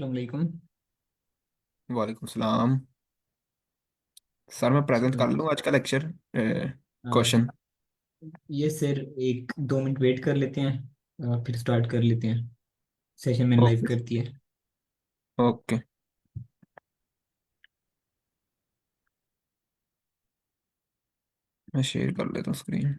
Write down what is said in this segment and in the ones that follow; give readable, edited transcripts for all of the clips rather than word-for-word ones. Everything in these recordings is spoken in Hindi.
अलैक्म। वालेकुम सलाम। सर मैं प्रेजेंट कर सर, लूँ आज का लेक्चर आ, क्वेश्चन। ये सर एक 2 मिनट वेट कर लेते हैं और फिर स्टार्ट कर लेते हैं। सेशन में लाइव ओके करती है। ओके। मैं शेयर कर लेता हूँ स्क्रीन।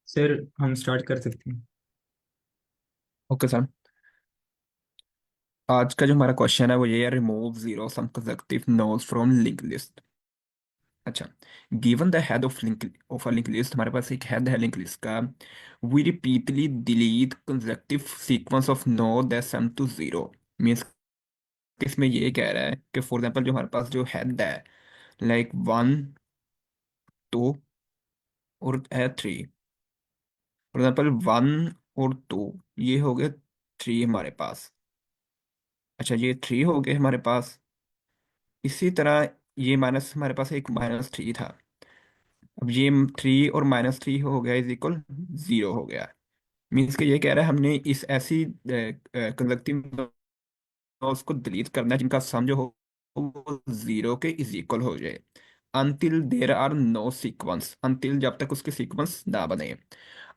सर, हम स्टार्ट कर सकते हैं। Okay sir. आज का जो हमारा क्वेश्चन है वो ये है, remove zero sum consecutive nodes from link list. अच्छा। Given the head of a link list, हमारे पास एक हेड है लिंक लिस्ट का। We repeatedly delete consecutive sequence of node that sum to zero. Means इसमें ये कह रहा है कि फॉर एग्जांपल जो हमारे पास जो हेड है, लाइक 1 2 और है 3। फॉर एग्जाम्पल 1 और 2 ये हो गए 3 हमारे पास। अच्छा, ये 3 हो गए हमारे पास। इसी तरह ये माइनस, हमारे पास एक -3 था। अब ये 3 और -3 हो गया इज इक्वल 0 हो गया। मीन्स कि ये कह रहा है हमने इस ऐसी कंजक्टिव उसको डिलीट करना है जिनका सम जो हो वो 0 के इज इक्वल हो जाए। Until there are no sequence, until जब तक उसके सीक्वेंस ना बने।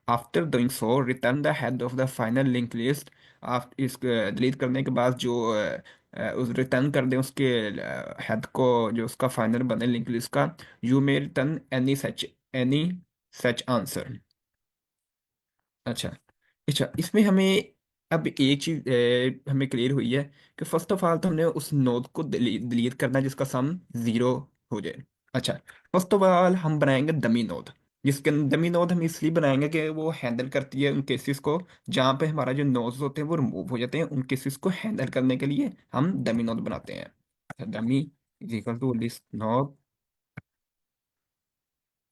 After doing so return the head of the final link list. आप इस डिलीट करने के बाद जो उस रिटर्न कर दें उसके हेड को, जो उसका फाइनल बने लिंक लिस्ट का। You may return any such answer. अच्छा। अच्छा, इसमें हमें अब एक चीज हमें क्लियर हुई है कि फर्स्ट ऑफ ऑल तो हमने उस नोड को डिलीट करना है जिसका सम 0 हो जाए। अच्छा। फर्स्ट ऑफ ऑल हम बनाएंगे डमी नोड। जिसके डमी नोड हम इसलिए बनाएंगे कि वो हैंडल करती है उन केसेस को जहाँ पे हमारा जो नोड्स होते हैं वो रिमूव हो जाते हैं। उन केसेस को हैंडल करने के लिए हम डमी नोड बनाते हैं। Dummy is equal to list node.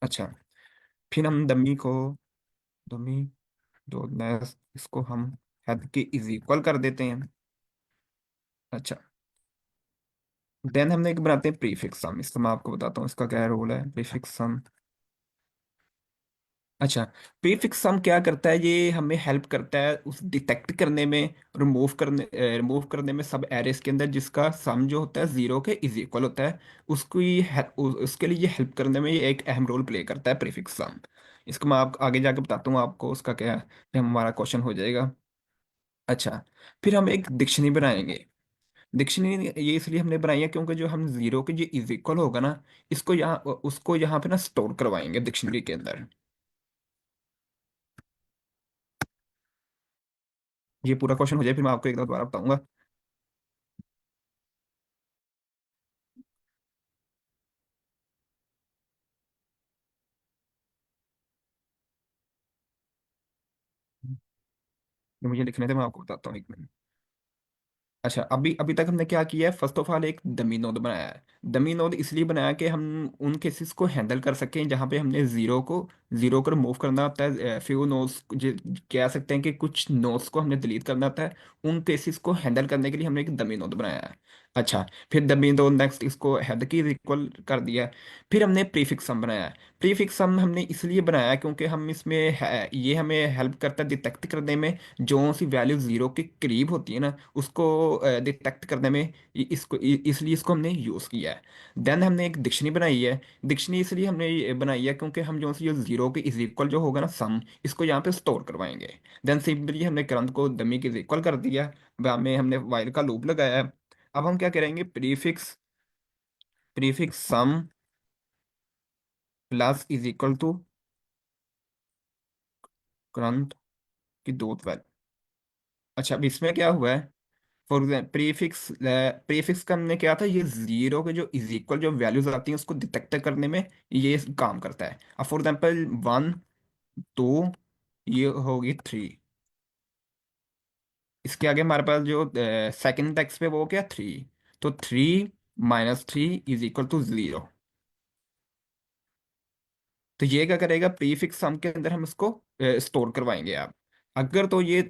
अच्छा। फिर हम डमी डॉट नेक्स्ट इसको हम हेड के इज इक्वल कर देते हैं। अच्छा। देन हमने एक बनाते हैं प्रीफिक्स सम। इसका मैं आपको बताता हूँ इसका क्या रोल है, प्रीफिक्स सम। अच्छा। प्रीफिक्स सम क्या करता है, ये हमें हेल्प करता है उस डिटेक्ट करने में, रिमूव करने में सब एरेस के अंदर जिसका सम जो होता है 0 के इज इक्वल होता है। उसके लिए ये हेल्प करने में ये एक अहम रोल प्ले करता है प्रीफिक्स सम। इसको मैं आप आगे जाके बताता हूँ आपको उसका क्या है, ये हमारा क्वेश्चन हो जाएगा। अच्छा। फिर हम एक डिक्शनरी बनाएंगे। डिक्शनरी ये इसलिए हमने बनाई है क्योंकि जो हम 0 के जो इज इक्वल होगा ना, इसको यहाँ उसको यहाँ पे ना स्टोर करवाएंगे डिक्शनरी के अंदर। ये पूरा क्वेश्चन हो जाए फिर मैं आपको एक बार दोबारा बताऊंगा। ये मुझे लिखने थे, मैं आपको बताता हूँ 1 मिनट। अच्छा, अभी अभी तक हमने क्या किया है, फर्स्ट ऑफ ऑल एक डमी नोड बनाया है। डमी नोड इसलिए बनाया कि हम उन केसेस को हैंडल कर सकें जहाँ पे हमने 0 को जीरो को रिमूव करना होता है, फ्यू नोड्स, कह सकते हैं कि कुछ नोड्स को हमने डिलीट करना होता है। उन केसेस को हैंडल करने के लिए हमने एक डमी नोड बनाया है। अच्छा, फिर डमी नोड नेक्स्ट इसको हेड की इक्वल कर दिया। फिर हमने प्रीफिक्स सम बनाया है। प्रीफिक्स सम हमने इसलिए बनाया है क्योंकि हम इसमें ये हमें हेल्प करता है डिटेक्ट करने में, जो सी वैल्यू जीरो के करीब होती है ना उसको डिटेक्ट करने में। इसलिए इसको हमने यूज़ किया है। देन हमने एक डिक्शनरी बनाई है। डिक्शनरी इसलिए हमने ये बनाई है क्योंकि हम जो सी जीरो के इज इक्वल जो होगा ना सम, इसको यहाँ पे स्टोर करवाएंगे। देन सिंपली हमने करंट को डमी के इज इक्वल कर दिया, बाद में हमने वाइल का लूप लगाया है। अब हम क्या करेंगे, prefix prefix sum plus is equal to current की दो वैल्यू। अच्छा, अब इसमें क्या हुआ है, फॉर एग्जाम्पल प्रीफिक्स प्रीफिक्स का हमने क्या था, ये जीरो के जो इज इक्वल जो वैल्यूज आती हैं उसको डिटेक्ट करने में ये काम करता है। अब फॉर एग्जाम्पल वन, टू, ये होगी थ्री। इसके आगे हमारे पास जो सेकंड टेक्स्ट पे वो क्या, थ्री। तो three minus three is equal to zero. तो ये क्या करेगा, प्रीफिक्स सम के अंदर हम इसको स्टोर करवाएंगे। आप अगर तो ये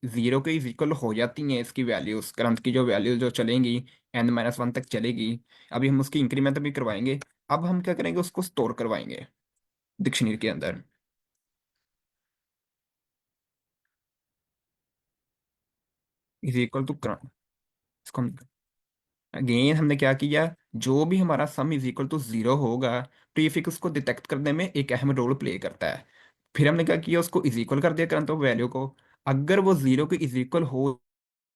जीरो के इज इक्वल हो जाती हैं इसकी वैल्यूज, करंट की जो वैल्यूज जो चलेंगी n-1 तक चलेगी। अभी हम उसकी इंक्रीमेंट भी करवाएंगे। अब हम क्या करेंगे, उसको स्टोर करवाएंगे डिक्शनरी के अंदर। इज इक्वल टू करंट, इसको हम अगेन हमने क्या किया, जो भी हमारा sum is equal to zero होगा, प्रीफिक्स उसको डिटेक्ट करने में एक अहम रोल प्ले करता है। फिर हमने क्या किया, उसको इज इक्वल कर दिया करंट ऑफ वैल्यू को। अगर वो जीरो के इज इक्वल हो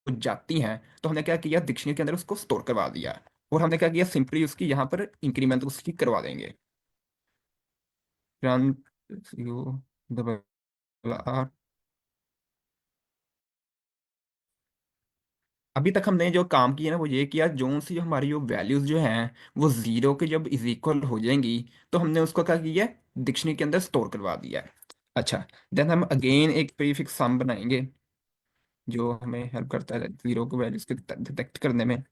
जाती हैं तो हमने क्या किया, डिक्शनरी के अंदर उसको स्टोर करवा दिया। और हमने क्या किया, सिंपली उसकी यहाँ पर इंक्रीमेंट उसकी करवा देंगे। Current double R. अभी तक हमने जो काम किया ना वो ये किया, जो सी जो हमारी जो वैल्यूज जो हैं वो जीरो के जब इज इक्वल हो जाएंगी तो हमने उसको क्या किया, डिक्शनरी के अंदर स्टोर करवा दिया है। अच्छा, देन हम अगेन एक प्रीफिक्स सम बनाएंगे जो हमें हेल्प करता है जीरो को वैल्यूज के डिटेक्ट करने में।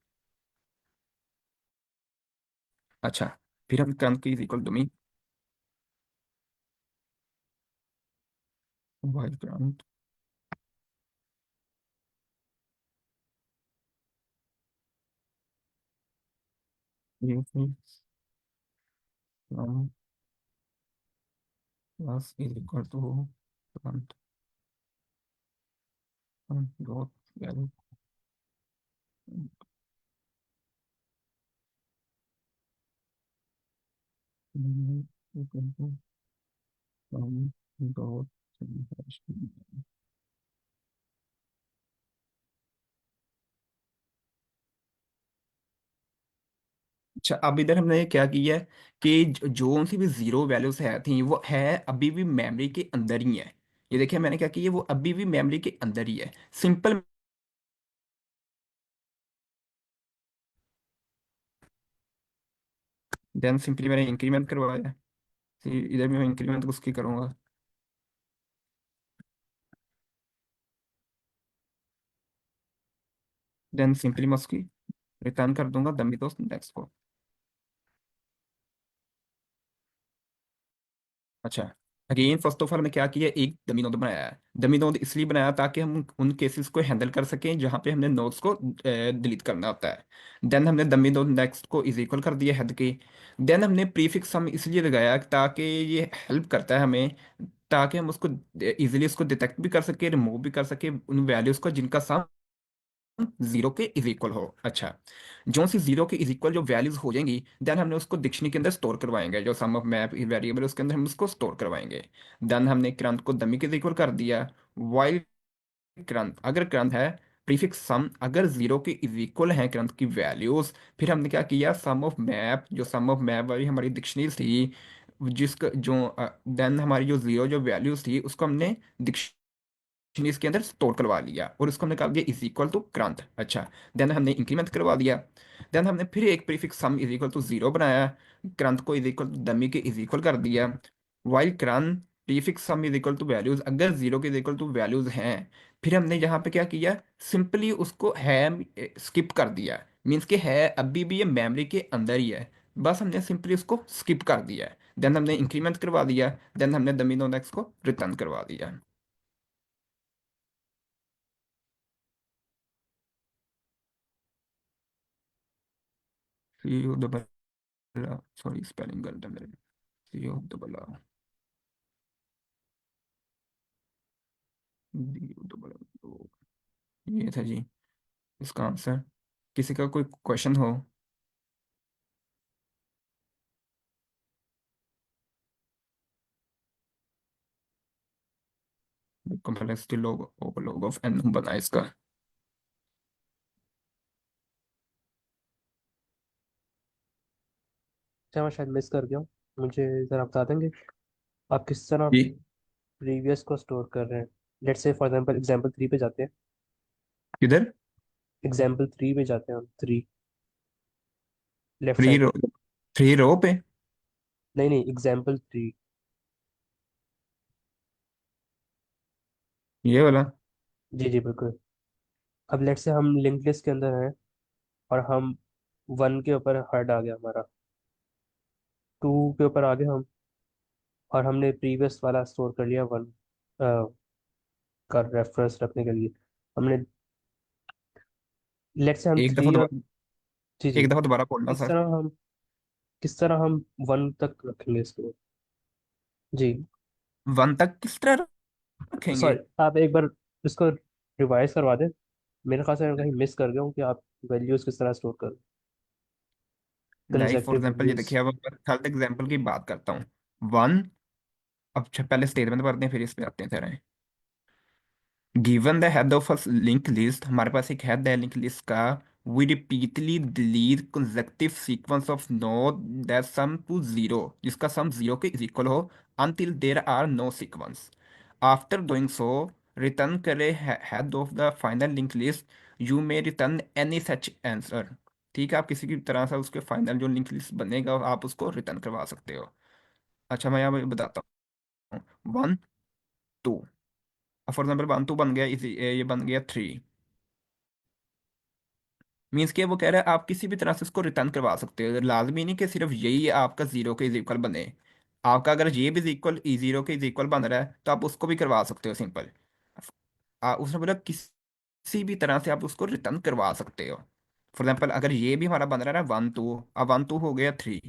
अच्छा, फिर हम करंट की is equal to me while current, ये plus is equal to current dot value equal to dot. अच्छा, अब इधर हमने क्या किया है कि जो सी भी जीरो वैल्यूज है थी वो है अभी भी मेमोरी के अंदर ही है। ये देखिए मैंने क्या किया है, वो अभी भी मेमोरी के अंदर ही है, सिंपल। देन सिंपली मैंने इंक्रीमेंट करवाया। इधर भी मैं इंक्रीमेंट उसकी करूंगा। देन सिंपली मैं उसकी रिटर्न कर दूंगा डमी दोस्त नेक्स्ट को। अच्छा, अगेन फर्स्ट ऑफ ऑल हमने क्या किया, एक डमी नोड बनाया है। डमी नोड इसलिए बनाया ताकि हम उन केसेस को हैंडल कर सकें जहां पे हमने नोड्स को डिलीट करना होता है। देन हमने डमी नोड नेक्स्ट को इज इक्वल कर दिया हेड के। देन हमने प्रीफिक्स हम इसलिए लगाया ताकि ये हेल्प करता है हमें, ताकि हम उसको इजीली उसको डिटेक्ट भी कर सके, रिमूव भी कर सके उन वैल्यूज को जिनका सम जीरो के इज इक्वल हो। अच्छा, जो सी जीरो के इज इक्वल जो वैल्यूज हो जाएंगी देन हमने उसको डिक्शनरी के अंदर स्टोर करवाएंगे, जो सम ऑफ मैप वेरिएबल उसके अंदर हम उसको स्टोर करवाएंगे। देन हमने करंट को डमी के इक्वल कर दिया। वाइल करंट, अगर करंट है प्रीफिक्स सम अगर जीरो के इज इक्वल है करंट की वैल्यूज, फिर हमने क्या किया, सम ऑफ मैप, जो सम ऑफ मैप वाली हमारी डिक्शनरी थी जिसका जो देन हमारी जो जीरो जो वैल्यूज थी उसको हमने इसके अंदर स्टोर करवा लिया और उसको हमने कर दिया इज इक्वल टू क्रांत। अच्छा, देन हमने इंक्रीमेंट करवा दिया। देन हमने फिर एक prefix sum is equal to zero बनाया, क्रांत को इज इक्वल टू डमी के इज इक्वल कर दिया। While current prefix sum is equal to values अगर जीरो के इज इक्वल टू वैल्यूज हैं, फिर हमने यहाँ पे क्या किया, सिंपली उसको है स्किप कर दिया। मीन्स कि है अभी भी ये मेमोरी के अंदर ही है, बस हमने सिंपली उसको स्किप कर दिया है। देन हमने इंक्रीमेंट करवा दिया, देन हमने डमी नोड एक्स को रिटर्न करवा दिया। C U double, sorry spelling गलत है मेरे, C U double D U double, ये था जी इसका आंसर। किसी का कोई क्वेश्चन हो? Complexity log over log of N बना है इसका। अच्छा मैं शायद मिस कर गया हूँ, मुझे ज़रा बता देंगे आप किस तरह जी प्रीवियस को स्टोर कर रहे हैं? Let's say for example example 3 पे जाते हैं। किधर? एग्जांपल 3 पे जाते हैं हम, 3 लेफ्ट थ्री साइड रो, पे। थ्री रो पे? नहीं नहीं, एग्जांपल 3। ये वाला? जी जी बिल्कुल। अब लेट्स से हम लिंक लिस्ट के अंदर हैं और हम 1 के ऊपर हेड आ गया हमारा, 2 के ऊपर आ गए हम, और हमने प्रीवियस वाला स्टोर कर लिया 1 का रेफरेंस रखने के लिए। हमने लेट्स से हम एक दफा 3 और, दोबारा, जी जी, एक दफा दोबारा बोलना किस सर। तरह हम किस तरह हम 1 तक रखेंगे इसको? जी वन तक किस तरह रखेंगे? सॉरी, आप एक बार इसको रिवाइज करवा दें। मेरे ख्याल से मैं कहीं मिस कर गया हूँ कि आप वैल्यूज किस तरह स्टोर कर, लाइक फॉर कंसेक्टिव एग्जांपल ये वैल्यूज। देखिए, अब थर्ड एग्जांपल की बात करता हूँ। वन, अब पहले स्टेटमेंट पढ़ते हैं फिर इस पे आते हैं तरह। Given the head of a link list, हमारे पास एक हेड है लिंक लिस्ट का। We repeatedly delete consecutive sequence of node that sum to zero, जिसका सम जीरो के इक्वल हो, until there are no sequence. After doing so, return करे head of the final linked list. You may return any such answer. ठीक है, आप किसी की तरह से उसके फाइनल जो लिंक लिस्ट बनेगा आप उसको रिटर्न करवा सकते हो। अच्छा मैं यहाँ पे बताता हूँ। One, two, for example one two बन गया, इसी ये बन गया थ्री। मीन्स कि वो कह रहा है आप किसी भी तरह से उसको रिटर्न करवा सकते हो, लाजमी नहीं कि सिर्फ यही आपका जीरो के इज इक्वल बने। आपका अगर ये भी इक्वल जीरो के इज इक्वल बन रहा है तो आप उसको भी करवा सकते हो सिंपल। उसने बोला किसी भी तरह से आप उसको रिटर्न करवा सकते हो। फॉर एग्जाम्पल अगर ये भी हमारा बन रहा है वन टू, अब वन टू हो गया थ्री,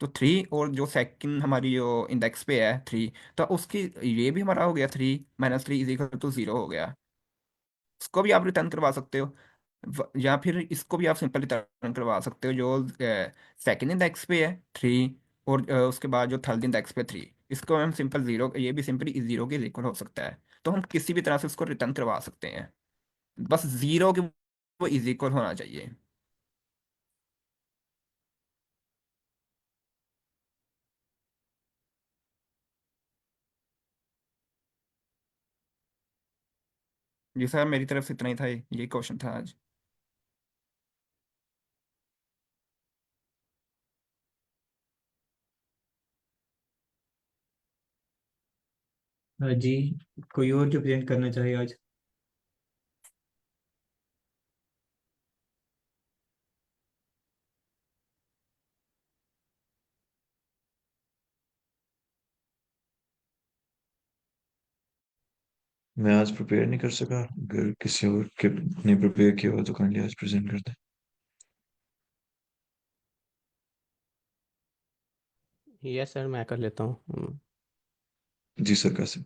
तो थ्री और जो सेकंड हमारी जो इंडेक्स पे है थ्री, तो उसकी ये भी हमारा हो गया three minus three is equal to zero हो गया। इसको भी आप रिटर्न करवा सकते हो। या फिर इसको भी आप सिंपल रिटर्न करवा सकते हो, जो सेकंड इंडेक्स पे है थ्री, और उसके बाद जो थर्ड इंडेक्स पे थ्री, इसको हम सिंपल जीरो, ये भी सिंपल जीरो के इक्वल हो सकता है। तो हम किसी भी तरह से उसको रिटर्न करवा सकते हैं, बस जीरो के वो इज इक्वल होना चाहिए। जी सर, मेरी तरफ से इतना ही था, ये क्वेश्चन था आज। जी, कोई और जो प्रेजेंट करना चाहे आज? मैं आज प्रिपेयर नहीं कर सका, अगर किसी और के ने प्रिपेयर किया हो तो काइंडली आज प्रेजेंट कर दें। यस सर, मैं कर लेता हूँ। जी सर, कासिम।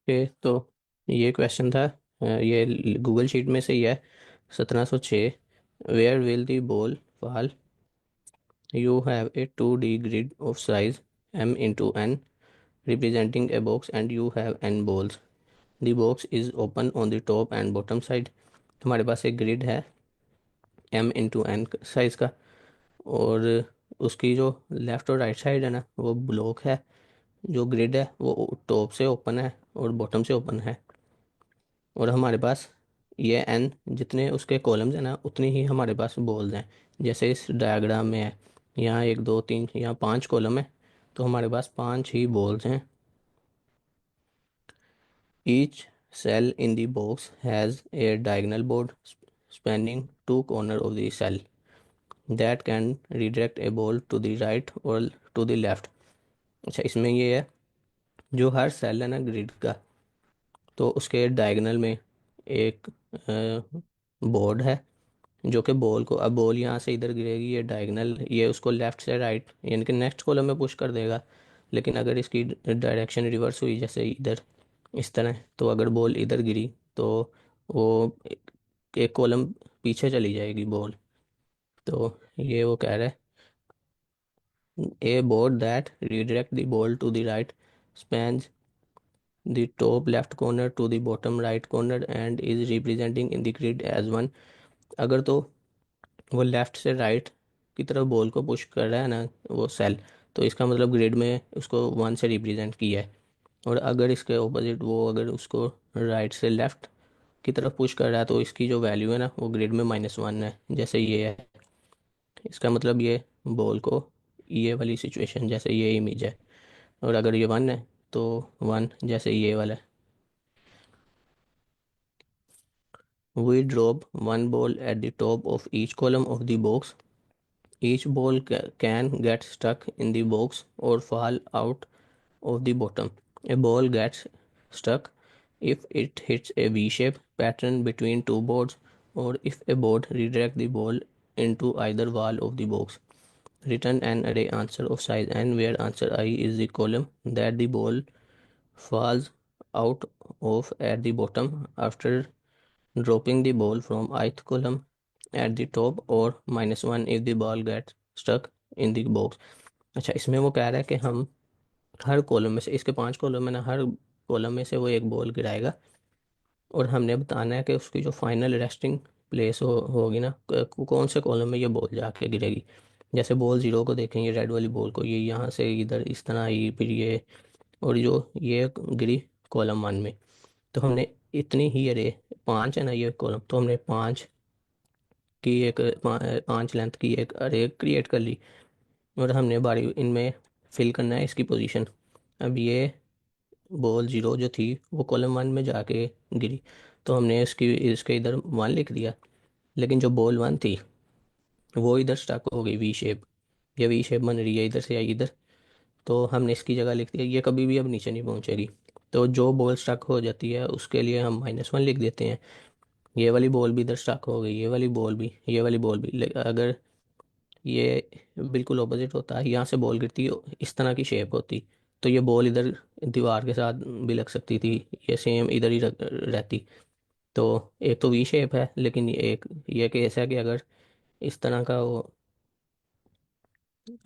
ओके, तो ये क्वेश्चन था, ये गूगल शीट में से ही है। 1706, where will the ball fall? You have a 2D grid of size m into n representing a box and you have n balls. The box is open on the top and bottom side. हमारे पास एक ग्रिड है m into n साइज का, और उसकी जो लेफ्ट और राइट साइड है ना, वो ब्लॉक है। जो ग्रिड है वो टॉप से ओपन है और बॉटम से ओपन है। और हमारे पास ये n जितने उसके कॉलम्स हैं ना, उतनी ही हमारे पास बॉल्स हैं, जैसे इस डायग्राम में है। यहाँ 1 2 3, यहाँ 5 कॉलम है, तो हमारे पास 5 ही बॉल्स हैं। Each cell in the box has a diagonal board spanning 2 corners of the cell that can redirect a ball to the right or to the left। अच्छा, इसमें ये है, जो हर सेल है ना ग्रिड का, तो उसके डायगोनल में एक बोर्ड है, जो कि बॉल को, अब बॉल यहाँ से इधर गिरेगी, ये डायगोनल, ये उसको लेफ्ट से राइट यानी कि नेक्स्ट कॉलम में पुश कर देगा। लेकिन अगर इसकी डायरेक्शन रिवर्स हुई, जैसे इधर इस तरह, तो अगर बॉल इधर गिरी तो वो एक कॉलम पीछे चली जाएगी बॉल। तो ये वो कह रहा है, a board that redirect the ball to the right spans the top left corner to the bottom right corner and is representing in the grid as one। अगर तो वो लेफ्ट से राइट की तरफ बॉल को पुश कर रहा है ना वो सेल, तो इसका मतलब ग्रिड में उसको 1 से रिप्रेजेंट किया है। और अगर इसके ऑपोजिट वो अगर उसको राइट से लेफ्ट की तरफ पुश कर रहा है, तो इसकी जो वैल्यू है ना वो ग्रिड में -1 है, जैसे ये है। इसका मतलब ये बॉल को, ये वाली सिचुएशन जैसे ये इमेज है, और अगर ये 1 है तो 1 जैसे ये वाला है। We drop one ball at the top of each column of the box। Each ball can get stuck in the box or fall out of the bottom। A ball gets stuck if it hits a V-shape pattern between two boards, or if a board redirects the ball into either wall of the box। Return an array answer of size n where answer I is the column that the ball falls out of at the bottom after dropping the ball from ith column at the top, or -1 if the ball gets stuck in the box। अच्छा, इसमें वो कह रहा है कि हम हर कॉलम में से, इसके 5 कॉलम है ना, हर कॉलम में से वो एक बॉल गिराएगा, और हमने बताना है कि उसकी जो फाइनल रेस्टिंग प्लेस होगी ना, कौन से कॉलम में ये बॉल जाके गिरेगी। जैसे बॉल 0 को देखें, ये रेड वाली बॉल को, ये यहाँ से इधर इस तरह आई, फिर ये, और जो ये गिरी कॉलम 1 में। तो हमने इतनी ही अरे 5 है ना ये कॉलम, तो हमने 5 लेंथ की एक अरे क्रिएट कर ली, और हमने बारी इनमें फिल करना है इसकी पोजीशन। अब ये बॉल 0 जो थी वो कॉलम 1 में जाके गिरी, तो हमने इसके इधर 1 लिख दिया। लेकिन जो बॉल 1 थी वो इधर स्टक हो गई वी शेप, ये वी शेप बन रही है, इधर से आई इधर, तो हमने इसकी जगह लिख दिया, ये कभी भी अब नीचे नहीं पहुंचेगी। तो जो बॉल स्टक हो जाती है उसके लिए हम -1 लिख देते हैं। ये वाली बॉल भी इधर स्टक हो गई, ये वाली बॉल भी, ये वाली बॉल भी, अगर ये बिल्कुल ऑपोजिट होता है, यहाँ से बॉल गिरती, इस तरह की शेप होती, तो ये बॉल इधर दीवार के साथ भी लग सकती थी, ये सेम इधर ही रहती। तो एक तो वी शेप है, लेकिन ये केस है कि अगर इस तरह का वो,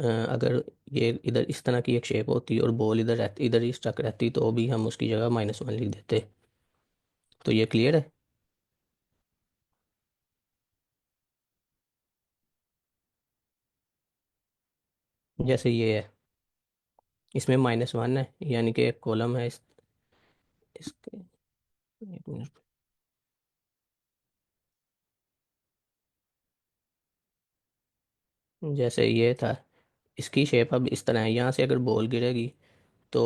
अगर ये इधर इस तरह की एक शेप होती और बॉल इधर रहती, इधर ही स्टक रहती, तो भी हम उसकी जगह -1 लिख देते। तो ये क्लियर है। जैसे ये है, इसमें -1 है, यानी कि एक कॉलम है इसके, एक मिनट। जैसे ये था, इसकी शेप अब इस तरह है, यहाँ से अगर बॉल गिरेगी तो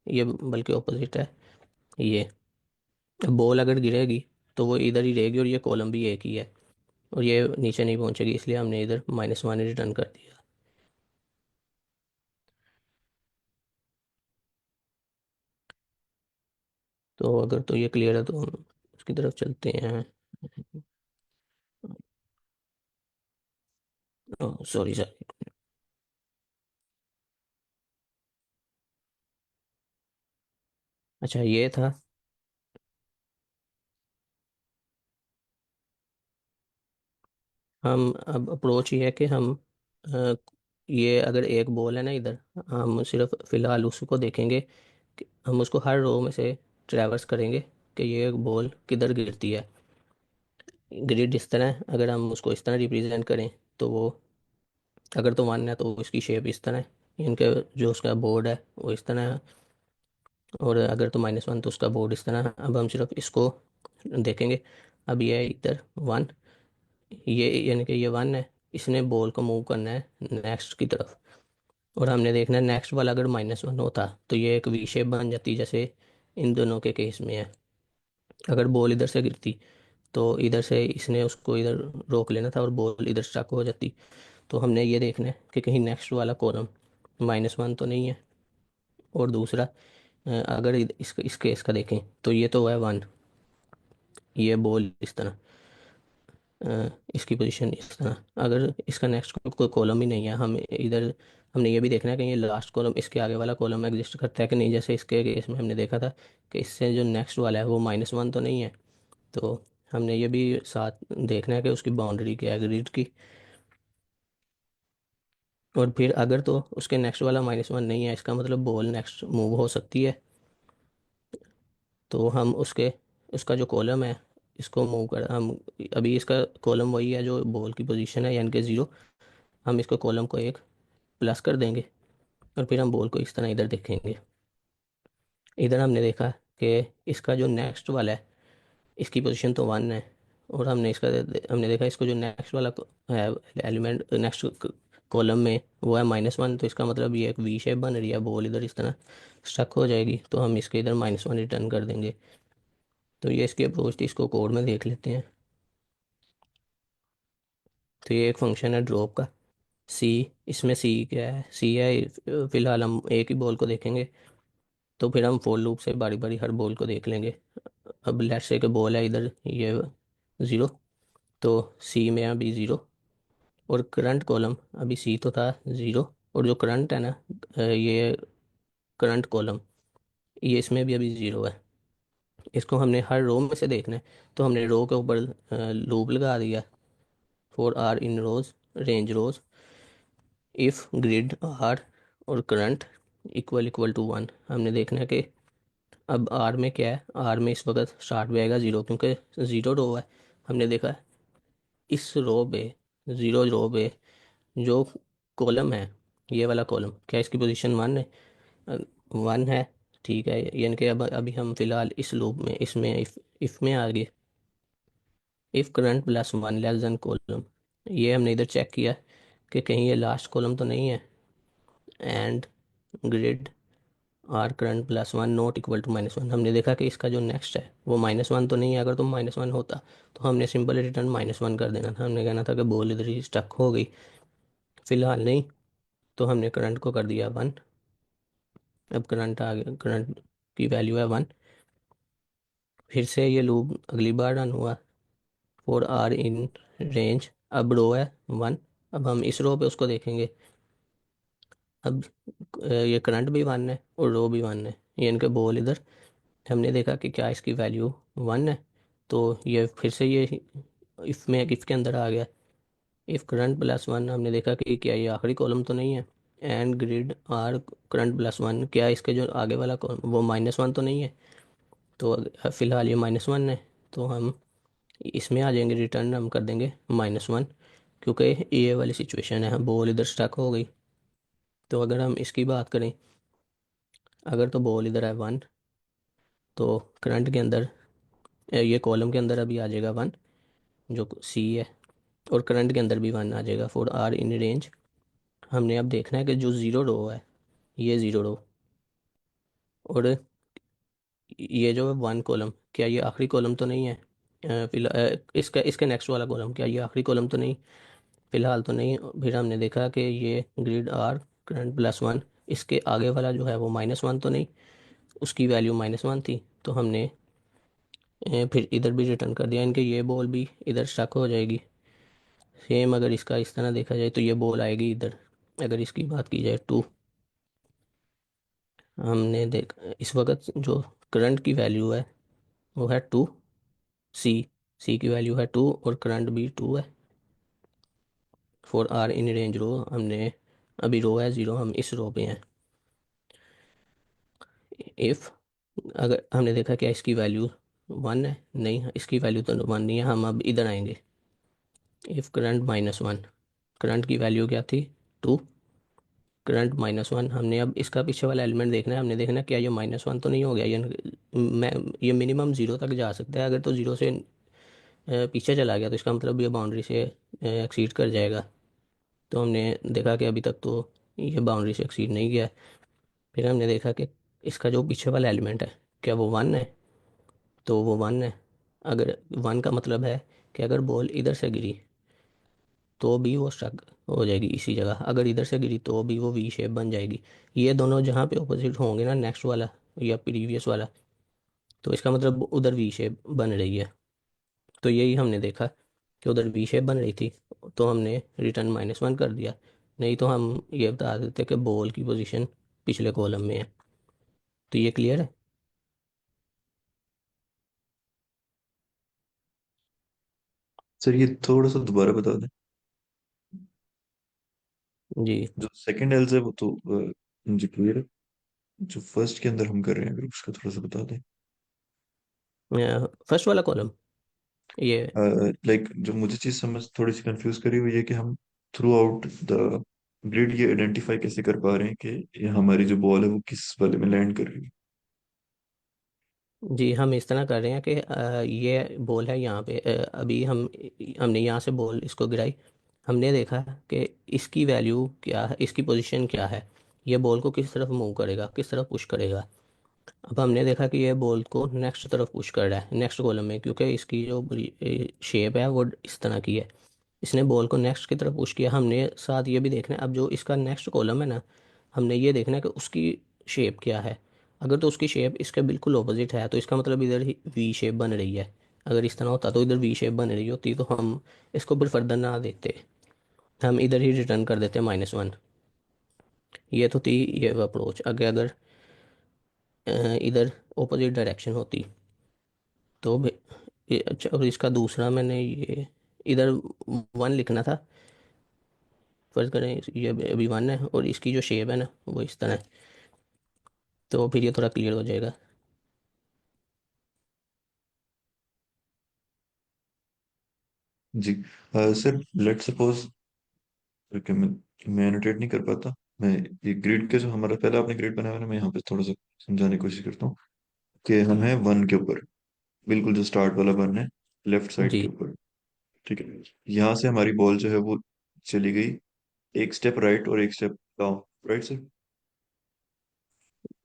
ये बल्कि ऑपोजिट है, ये बॉल अगर गिरेगी तो वो इधर ही रहेगी, और ये कॉलम भी एक ही है, और ये नीचे नहीं पहुंचेगी, इसलिए हमने इधर -1 रिटर्न कर दिया। तो अगर तो ये क्लियर है तो हम उसकी तरफ चलते हैं। Sorry sir. अच्छा, ये था। हम अब अप्रोच ये है कि हम अ, ये अगर एक बॉल है ना इधर, हम सिर्फ फिलहाल उसको देखेंगे कि हम उसको हर रो में से ट्रैवर्स करेंगे कि ये बॉल किधर गिरती है। ग्रिड इस तरह है, अगर हम उसको इस तरह रिप्रेजेंट करें तो वो, अगर तो 1 है तो इसकी शेप इस तरह है, इनके जो उसका बोर्ड है वो इस तरह है, और अगर तो -1 तो उसका बोर्ड इस तरह है। अब हम सिर्फ इसको देखेंगे। अब ये है इधर 1, ये यानी कि ये 1 है, इसने बॉल को मूव करना है नेक्स्ट की तरफ, और हमने देखना है नेक्स्ट वाला अगर -1 होता तो ये एक वी शेप बन जाती, जैसे इन दोनों के केस में है। अगर बॉल इधर से गिरती तो इधर से इसने उसको इधर रोक लेना था और बॉल इधर स्टक हो जाती। तो हमने ये देखना है कि कहीं नेक्स्ट वाला कॉलम -1 तो नहीं है। और दूसरा, अगर इस केस का देखें तो ये तो है 1, ये बॉल इस तरह, इसकी पोजीशन इस तरह। अगर इसका नेक्स्ट कोई कॉलम ही नहीं है, हम इधर हमने ये भी देखना है कि ये लास्ट कॉलम इसके आगे वाला कॉलम एग्जिस्ट करता है कि नहीं। जैसे इसके केस में हमने देखा था कि इससे जो नेक्स्ट वाला है वो -1 तो नहीं है। तो हमने ये भी साथ देखना है कि उसकी बाउंड्री क्या है ग्रिड की। और फिर अगर तो उसके नेक्स्ट वाला -1 नहीं है, इसका मतलब बॉल नेक्स्ट मूव हो सकती है। तो हम उसके उसका जो कॉलम है इसको मूव कर हम, अभी इसका कॉलम वही है जो बॉल की पोजीशन है यानी कि 0। हम इसको कॉलम को एक प्लस कर देंगे और फिर हम बॉल को इस तरह इधर देखेंगे। इधर हमने देखा कि इसका जो नेक्स्ट वाला है इसकी पोजीशन तो 1 है, और हमने देखा इसको जो नेक्स्ट वाला है एलिमेंट नेक्स्ट कॉलम में वो है -1। तो इसका मतलब ये एक वी शेप बन रही है, बॉल इधर इस तरह स्टक हो जाएगी, तो हम इसके इधर -1 रिटर्न कर देंगे। तो ये इसकी अप्रोच थी, इसको कोड में देख लेते हैं। तो ये एक फंक्शन है ड्रॉप का। सी, इसमें सी क्या है, सी है फिलहाल हम एक ही बॉल को देखेंगे। तो फिर हम फॉर लूप से बारी बारी हर बॉल को देख लेंगे। अब लेट्स से कि बॉल है इधर ये 0, तो सी में अभी 0, और करंट कॉलम अभी सी तो था 0, और जो करंट है ना, ये करंट कॉलम ये इसमें भी अभी 0 है। इसको हमने हर रो में से देखना है, तो हमने रो के ऊपर लूप लगा दिया। For r in rows range rows if grid r और करंट इक्वल इक्वल टू 1। हमने देखना है कि अब आर में क्या है, आर में इस वक्त स्टार्ट में आएगा 0 क्योंकि 0 रो है। हमने देखा इस रो पे 0 रो पे जो कॉलम है ये वाला कॉलम क्या इसकी पोजीशन 1 है, 1 है। ठीक है, यानी कि अब अभी हम फिलहाल इस लूप में इसमें इफ में आ गए। If current +1 less than column, ये हमने इधर चेक किया कि कहीं ये लास्ट कॉलम तो नहीं है। And grid r current +1 not equal to -1, हमने देखा कि इसका जो नेक्स्ट है वो -1 तो नहीं है। अगर तो -1 होता तो हमने सिंपल रिटर्न -1 कर देना था, हमने कहना था कि बॉल इधर ही स्टक हो गई। फिलहाल नहीं, तो हमने करंट को कर दिया 1। अब करंट आ गया, करंट की वैल्यू है 1। फिर से ये लूप अगली बार रन हुआ फॉर आर इन रेंज, अब रो है 1। अब हम इस रो पे उसको देखेंगे। अब ये करंट भी 1 है और रो भी 1 है, ये इनके बॉल इधर, हमने देखा कि क्या इसकी वैल्यू 1 है। तो ये फिर से ये इफ के अंदर आ गया। इफ करंट +1, हमने देखा कि क्या ये आखिरी कॉलम तो नहीं है। एंड ग्रिड आर करंट +1, क्या इसके जो आगे वाला कॉलम वो -1 तो नहीं है। तो फिलहाल ये -1 है, तो हम इसमें आ जाएंगे, रिटर्न हम कर देंगे -1, क्योंकि ये वाली सिचुएशन है, बॉल इधर स्टक हो गई। तो अगर हम इसकी बात करें, अगर तो बॉल इधर है 1, तो करंट के अंदर ये कॉलम के अंदर अभी आ जाएगा 1 जो सी है, और करंट के अंदर भी 1 आ जाएगा फॉर आर इन रेंज। हमने अब देखना है कि जो 0 रो है ये 0 रो, और ये जो है 1 कॉलम क्या ये आखिरी कॉलम तो नहीं है। फिलहाल इसका इसके नेक्स्ट वाला कॉलम क्या ये आखिरी कॉलम तो नहीं, फिलहाल तो नहीं। फिर हमने देखा कि ये ग्रिड आर करंट +1, इसके आगे वाला जो है वो -1 तो नहीं, उसकी वैल्यू -1 थी। तो हमने फिर इधर भी रिटर्न कर दिया, इनके ये बॉल भी इधर स्टक हो जाएगी। सेम अगर इसका इस तरह देखा जाए तो ये बॉल आएगी इधर। अगर इसकी बात की जाए 2, हमने देख इस वक्त जो करंट की वैल्यू है वो है 2। सी सी की वैल्यू है 2 और करंट भी 2 है। फॉर आर इन रेंज रो, हमने अभी रो है 0, हम इस रो पे हैं। इफ अगर हमने देखा क्या इसकी वैल्यू 1 है, नहीं इसकी वैल्यू तो 1 नहीं है, हम अब इधर आएंगे। इफ करंट -1, करंट की वैल्यू क्या थी 2, करंट -1। हमने अब इसका पीछे वाला एलिमेंट देखना है, हमने देखना है क्या ये -1 तो नहीं हो गया। ये मिनिमम 0 तक जा सकता है, अगर तो 0 से पीछे चला गया तो इसका मतलब ये बाउंड्री से एक्सीड कर जाएगा। तो हमने देखा कि अभी तक तो ये बाउंड्री से एक्सीड नहीं किया है। फिर हमने देखा कि इसका जो पीछे वाला एलिमेंट है, क्या वो 1 है? तो वो 1 है। अगर 1 का मतलब है कि अगर बॉल इधर से गिरी तो भी वो स्ट्रक हो जाएगी इसी जगह, अगर इधर से गिरी तो भी वो वी शेप बन जाएगी। ये दोनों जहाँ पे ऑपोजिट होंगे ना, नेक्स्ट वाला या प्रीवियस वाला, तो इसका मतलब उधर वी शेप बन रही है। तो यही हमने देखा कि उधर वी शेप बन रही थी, तो हमने रिटर्न -1 कर दिया। नहीं तो हम ये बता देते कि बॉल की पोजीशन पिछले कॉलम में है। तो ये क्लियर है? सर ये थोड़ा सा दोबारा बता दें। जी। जो सेकंड एल्स है वो तो मुझे क्लियर है। जो फर्स्ट के अंदर हम कर रहे हैं अगर उसका थोड़ा सा बता दें। फर्स्ट वाला कॉलम ये। लाइक जो मुझे चीज समझ थोड़ी सी कंफ्यूज करी हुई है कि हम थ्रू आउट द ग्रिड ये आइडेंटिफाई कैसे कर पा रहे हैं कि ये हमारी जो बॉल है वो किस वाले में लैंड कर रही है। जी, हम इस तरह कर रहे हैं कि ये बॉल है यहाँ पे, अभी हमने यहाँ से बॉल इसको गिराई। हमने देखा कि इसकी वैल्यू क्या है, इसकी पोजीशन क्या है, ये बॉल को किस तरफ मूव करेगा, किस तरफ पुश करेगा। अब हमने देखा कि ये बॉल को नेक्स्ट तरफ पुश कर रहा है, नेक्स्ट कॉलम में, क्योंकि इसकी जो शेप है वो इस तरह की है। इसने बॉल को नेक्स्ट की तरफ पुश किया। हमने साथ ये भी देखना है, अब जो इसका नेक्स्ट कॉलम है ना, हमने ये देखना है कि उसकी शेप क्या है। अगर तो उसकी शेप इसके बिल्कुल ऑपोजिट है तो इसका मतलब इधर ही वी शेप बन रही है। अगर इस तरह होता तो इधर वी शेप बन रही होती तो हम इसको फिर फर्दर ना देते, हम इधर ही रिटर्न कर देते -1। ये तो थी ये अप्रोच। अगर इधर ऑपोजिट डायरेक्शन होती तो अच्छा, और इसका दूसरा मैंने ये इधर 1 लिखना था। फर्ज करें ये अभी 1 है और इसकी जो शेप है ना वो इस तरह है, तो फिर ये थोड़ा क्लियर हो जाएगा। जी सर लेट सपोज कि मैं एनोटेट नहीं कर पाता। मैं ये ग्रिड के जो हमारा पहला आपने ग्रिड बनाया है ना मैं यहाँ पे थोड़ा सा समझाने की कोशिश करता हूँ कि हम हैं वन के ऊपर। बिल्कुल जो स्टार्ट वाला वन है लेफ्ट साइड जी। के ऊपर। ठीक है। यहाँ से हमारी बॉल जो है वो चली गई एक स्टेप राइट और एक स्टेप डाउन। Right sir.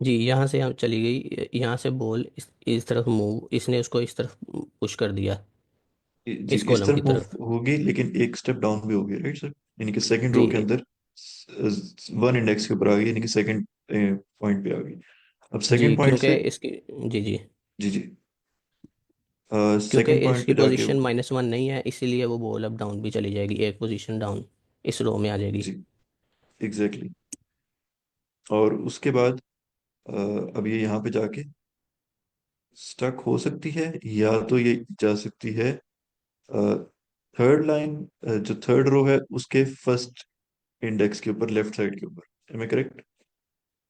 जी, यहाँ से हम चली गई, यहाँ से बॉल इस तरफ मूव, इसने उसको इस तरफ पुश कर दिया, जी इस इस कॉलम की तरफ मूव तरफ। होगी लेकिन एक स्टेप डाउन भी होगी। Right sir. यानी कि सेकंड रो के जी। अंदर वन इंडेक्स के ऊपर आ गई यानी कि सेकंड पॉइंट पे आ गई। अब जी, सेकंड पॉइंट क्योंकि से इसकी जी जी, जी जी क्योंकि सेकंड पॉइंट इसकी पे जाके पोजीशन -1 नहीं है, इसीलिए वो बॉल अब डाउन भी चली जाएगी, एक पोजीशन डाउन इस रो में आ जाएगी। जी एग्जैक्टली और उसके बाद अ, अब ये यहाँ पे जाके स्टक हो सकती है या तो ये जा सकती है थर्ड लाइन जो थर्ड रो है उसके फर्स्ट इंडेक्स के ऊपर लेफ्ट साइड के ऊपर। Am I correct?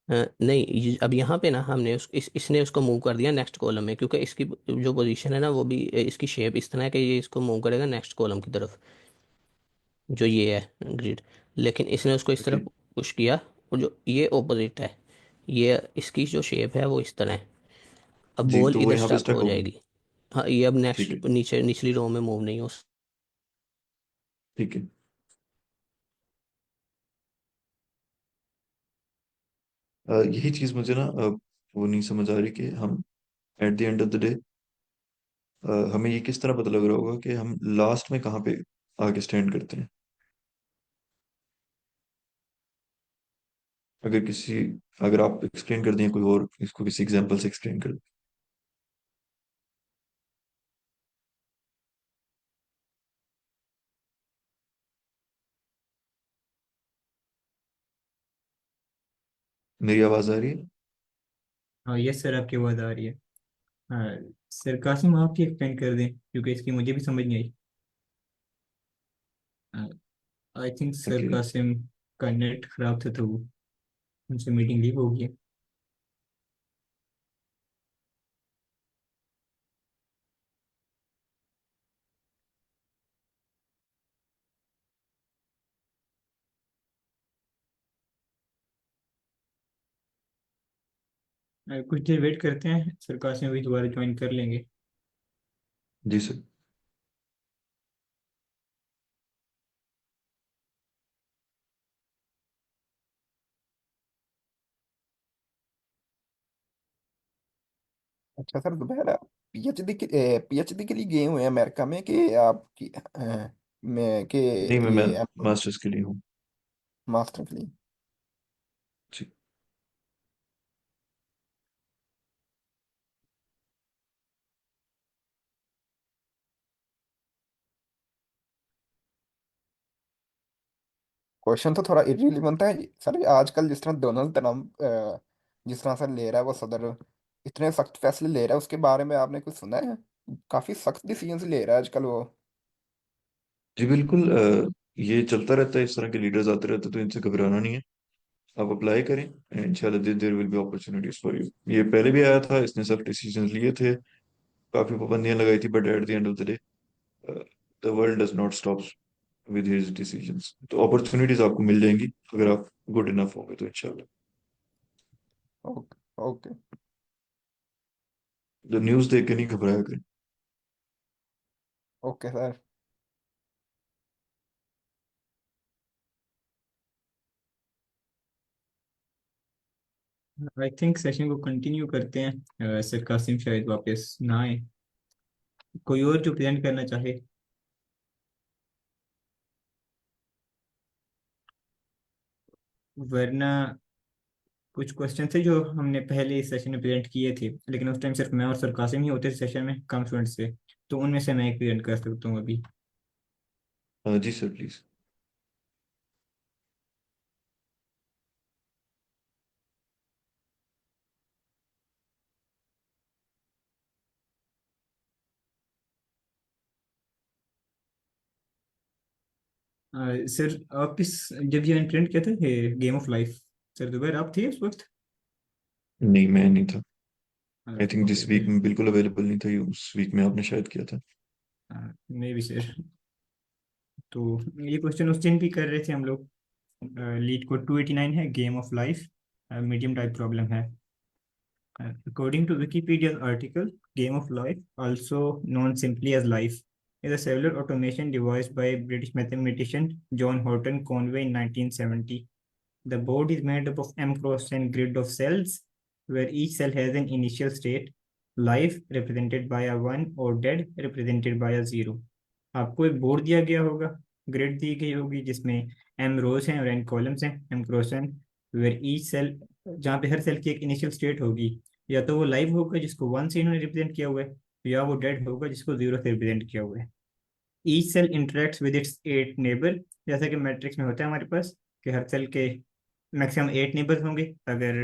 नहीं, अब यहाँ पे ना हमने इसने उसको मूव कर दिया नेक्स्ट कॉलम में, क्योंकि इसकी जो पोजीशन है ना वो भी इसकी शेप इस तरह है कि ये इसको मूव करेगा नेक्स्ट कॉलम की तरफ, जो ये है ग्रिड। लेकिन इसने उसको इस ओके। तरफ पुश किया, और जो ये ऑपोजिट है, ये इसकी जो शेप है वो इस तरह है। अब जी बॉल तो वो इधर यहाँ पे स्टक स्टक हो होगी। जाएगी। हाँ, ये अब ठीक नेक्स्ट है। नीचे निचली रो में मूव नहीं हो ठीक है। यही चीज मुझे ना वो नहीं समझ आ रही कि हम at the end of the day हमें ये किस तरह पता लग रहा होगा कि हम लास्ट में कहाँ पे आके स्टैंड करते हैं। अगर किसी अगर आप एक्सप्लेन कर दें कोई और इसको किसी एग्जांपल से एक्सप्लेन कर दें। मेरी आवाज आ रही है? हाँ यस सर, आपकी आवाज़ आ रही है। हाँ सर, कासिम आप ही एक्सप्लेन कर दें क्योंकि इसकी मुझे भी समझ नहीं आई। I think sir okay. Qasim का नेट खराब था तो उनसे मीटिंग लीव हो गई। कुछ देर वेट करते हैं, सर कासिम भी दोबारा ज्वाइन कर लेंगे। जी सर। अच्छा सर, दोबारा पीएचडी के लिए गए हुए हैं अमेरिका में कि आपकी में कि नहीं, मैं ये मास्टर्स के लिए हूँ। मास्टर के लिए? जी। क्वेश्चन तो थोड़ा इररिलेवेंट है सर। आजकल जिस तरह डोनाल्ड ट्रम्प जिस तरह से ले रहा है वो सदर, इतने सख्त फैसले ले रहा है, उसके बारे में आपने कुछ सुना है? काफी सख्त डिसीजन ले रहा है आजकल वो। जी बिल्कुल, ये चलता रहता है, इस तरह के लीडर्स आते रहते हैं, तो इनसे घबराना नहीं है। आप अप्लाई करें, इंशाल्लाह there will be opportunities for you. ये पहले भी आया था, इसने सब डिसीजन लिए थे, काफी पाबंदियां लगाई थी, but at the end of the day the world does not stop with his decisions. तो अपॉर्चुनिटीज आपको मिल जाएंगी अगर आप गुड इनफ होंगे तो इंशाल्लाह। ओके। ओके। तो न्यूज़ देख के नहीं घबराया करें। Okay sir. I think session को कंटिन्यू करते हैं। सर कासिम शायद वापस ना आए। कोई और जो प्रेजेंट करना चाहे। वरना कुछ क्वेश्चन थे जो हमने पहले इस सेशन में प्रेजेंट किए थे, लेकिन उस टाइम सिर्फ मैं और सर कासिम ही होते थे सेशन में, कम स्टूडेंट्स से। तो उनमें से मैं एक प्रेजेंट कर सकता हूँ अभी। जी सर प्लीज। सर आप इस जब ये प्रिंट किया था गेम ऑफ लाइफ, सर दोबारा आप थे उस वक्त? नहीं, मैं नहीं था। आई थिंक ओके जिस वीक सर। में बिल्कुल अवेलेबल नहीं था, ये उस वीक में आपने शायद किया था। मे भी सर। तो ये क्वेश्चन उस दिन भी कर रहे थे हम लोग। लीड कोड 289 है, game of life, medium type problem है। According to Wikipedia's article, Game of Life, also known simply as Life, is a cellular automation device by British mathematician John Horton Conway in 1970. The board is made up of M-cross and grid of cells, where each cell has an initial state, life represented by a 1 or dead represented by a 0. आपको एक बोर्ड दिया गया होगा, ग्रिड दी गई होगी जिसमें एम रोज हैं और एन कॉलम्स हैं, M cross N, where each cell, जहाँ पे हर सेल की एक इनिशियल स्टेट होगी। या तो वो लाइव होगा जिसको 1 से इन्होंने रिप्रेजेंट किया हुआ है, या वो डेड होगा जिसको 0 से रिप्रेजेंट किया हुआ है। Each cell interacts with its 8 neighbour, जैसा कि मैट्रिक्स में होता है हमारे पास कि हर सेल के मैक्सिमम 8 नेबर्स होंगे। अगर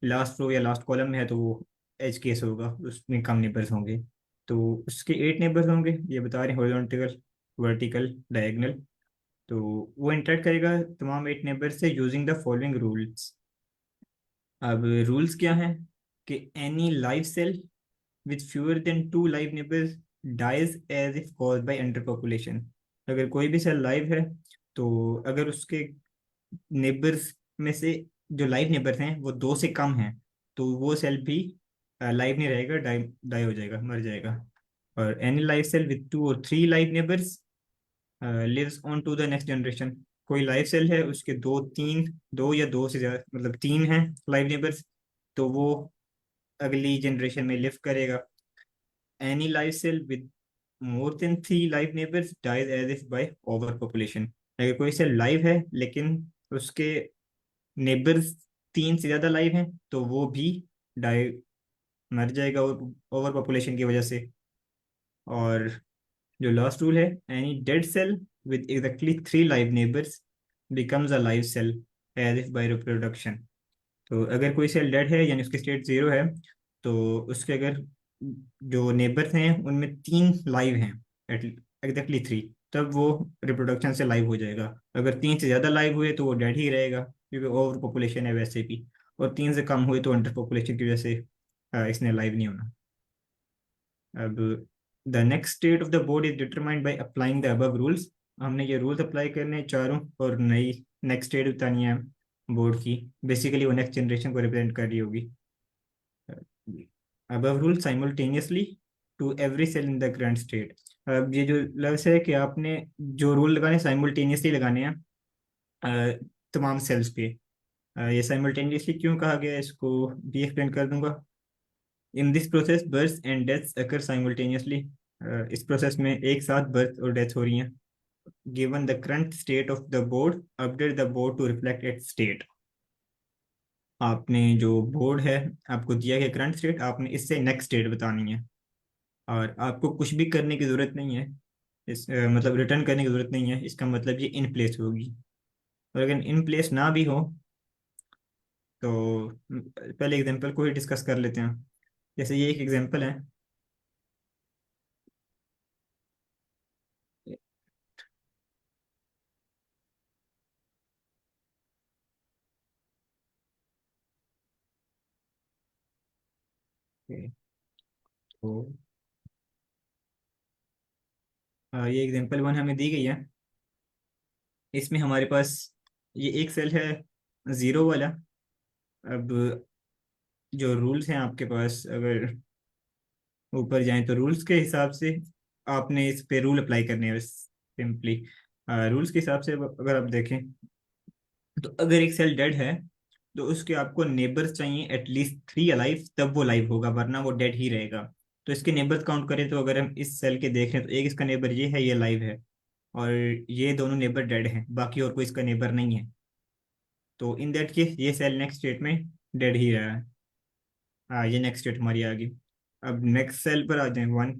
लास्ट रो या लास्ट कॉलम में है तो वो एज केस होगा, उसमें कम नेबर्स होंगे। तो उसके 8 नेबर्स होंगे, ये बता रहे हैं, हॉरिजॉन्टल, वर्टिकल, डायगोनल। तो वो इंटरेक्ट करेगा तमाम 8 नेबर से यूजिंग द फॉलोइंग रूल्स। अब रूल्स क्या हैं कि any live cell with fewer than 2 live neighbors dies as if caused by underpopulation। अगर कोई भी सेल लाइव है तो अगर उसके नेबर्स में से जो लाइव नेबर्स हैं वो 2 से कम हैं तो वो सेल भी लाइव नहीं रहेगा, डाई डाई हो जाएगा, मर जाएगा। और एनी लाइव सेल विथ 2 और 3 live neighbors lives on to the next generation. कोई लाइव सेल है उसके दो तीन, दो या दो से ज्यादा, मतलब 3 हैं लाइव नेबर्स, तो वो अगली जनरेशन में लिव करेगा। Any live cell with more than 3 live neighbors dies as if by overpopulation। अगर कोई सेल लाइव है लेकिन उसके नेबर्स 3 से ज्यादा लाइव हैं तो वो भी डाई, मर जाएगा ओवर पॉपुलेशन की वजह से। और जो लास्ट रूल है, any dead cell with exactly 3 live neighbors becomes a live cell as if by reproduction। तो अगर कोई सेल डेड है यानी उसकी स्टेट 0 है, तो उसके अगर जो नेबर्स हैं उनमें 3 लाइव हैं, एग्जैक्टली 3, तब वो रिप्रोडक्शन से लाइव हो जाएगा। अगर 3 से ज़्यादा लाइव हुए तो वो डेड ही रहेगा क्योंकि ओवर पॉपुलेशन है वैसे भी। और 3 से कम हुए तो अंडर पॉपुलेशन की वजह से इसने लाइव नहीं होना। अब the next state of the board is determined by applying the above rules. हमने ये रूल्स अप्लाई करने हैं चारों, और नई नेक्स्ट स्टेट बतानी है बोर्ड की। बेसिकली वो नेक्स्ट जनरेशन को रिप्रेजेंट कर रही होगी। above rule simultaneously to every cell in the current state। अब ये जो लफ्ज़ है कि आपने जो रूल लगाने साइमल्टेनियसली लगाने हैं तमाम सेल्स पे। ये साइमल्टेनियसली क्यों कहा गया है इसको भी एक्सप्लेन कर दूंगा। In this process birth and deaths occur simultaneously. इस प्रोसेस में एक साथ बर्थ और डेथ हो रही हैं। Given the current state of the board, update the board to reflect its state. आपने जो बोर्ड है, आपको दिया गया करंट स्टेट, आपने इससे नेक्स्ट स्टेट बतानी है। और आपको कुछ भी करने की ज़रूरत नहीं है, मतलब रिटर्न करने की ज़रूरत नहीं है। इसका मतलब ये इन प्लेस होगी। और अगर इन प्लेस ना भी हो तो पहले एग्जांपल को ही डिस्कस कर लेते हैं। जैसे ये एक एग्जांपल है। तो ये एग्जांपल 1 हमें दी गई है। इसमें हमारे पास ये एक सेल है, ज़ीरो वाला। अब जो रूल्स हैं आपके पास, अगर ऊपर जाएं तो रूल्स के हिसाब से आपने इस पे रूल अप्लाई करने हैं सिंपली। रूल्स के हिसाब से अगर आप देखें तो अगर एक सेल डेड है तो उसके आपको नेबर्स चाहिए एटलीस्ट 3 अलाइव, तब वो लाइव होगा, वरना वो डेड ही रहेगा। तो इसके नेबर्स काउंट करें तो अगर हम इस सेल के देख रहे हैं तो एक इसका नेबर ये है, ये लाइव है। और ये दोनों नेबर डेड हैं, बाकी और कोई इसका नेबर नहीं है। तो इन दैट केस ये सेल नेक्स्ट स्टेट में डेड ही रहा है। हाँ, ये नेक्स्ट स्टेट हमारी आ गई। अब नेक्स्ट सेल पर आ जाए। वन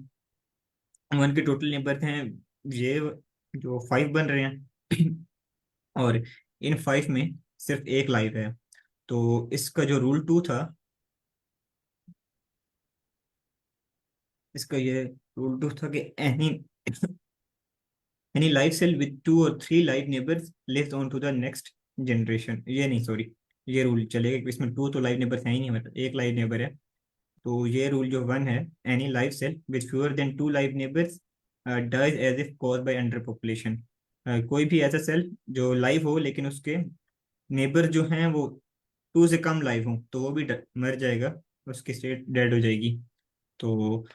वन के टोटल नेबर हैं ये जो 5 बन रहे हैं। और इन 5 में सिर्फ एक लाइव है। तो इसका जो रूल 2 था, इसका ये रूल 2 था कि any any live cell with 2 और 3 live neighbours lives on to the next generation. ये नहीं, सॉरी, ये रूल चलेगा कि इसमें 2 तो लाइव नेबर्स हैं ही नहीं, मतलब एक लाइव नेबर है। तो ये रूल जो 1 है, any live cell with fewer than 2 live neighbours dies as if caused by underpopulation. कोई भी ऐसा सेल जो लाइव हो लेकिन उसके नेबर जो हैं वो 2 से कम लाइव हो तो वो भी मर जाएगा, उसकी स्टेट डेड हो जाएगी। तो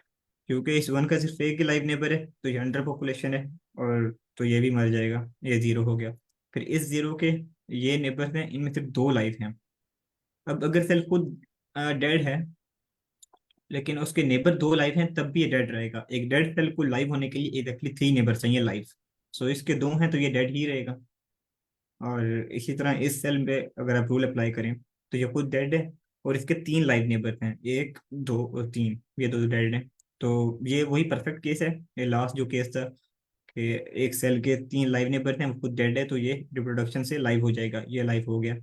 क्योंकि इस 1 का सिर्फ एक ही लाइव नेबर है तो ये अंडर पॉपुलेशन है, और तो ये भी मर जाएगा, ये 0 हो गया। फिर इस 0 के ये नेबर हैं, इनमें सिर्फ 2 लाइव हैं। अब अगर सेल खुद डेड है लेकिन उसके नेबर 2 लाइव हैं तब भी ये डेड रहेगा। एक डेड सेल को लाइव होने के लिए एग्जैक्टली 3 नेबर चाहिए लाइव। सो इसके 2 हैं तो ये डेड ही रहेगा। और इसी तरह इस सेल में अगर आप रूल अप्लाई करें तो ये खुद डेड है और इसके 3 लाइव नेबर हैं, 1 2 और 3, ये दो डेड हैं। तो ये वही परफेक्ट केस है। ये लास्ट जो केस था कि एक सेल के 3 लाइव नेबर हैं, वो खुद डेड है, तो ये रिप्रोडक्शन से लाइव हो जाएगा, ये लाइव हो गया।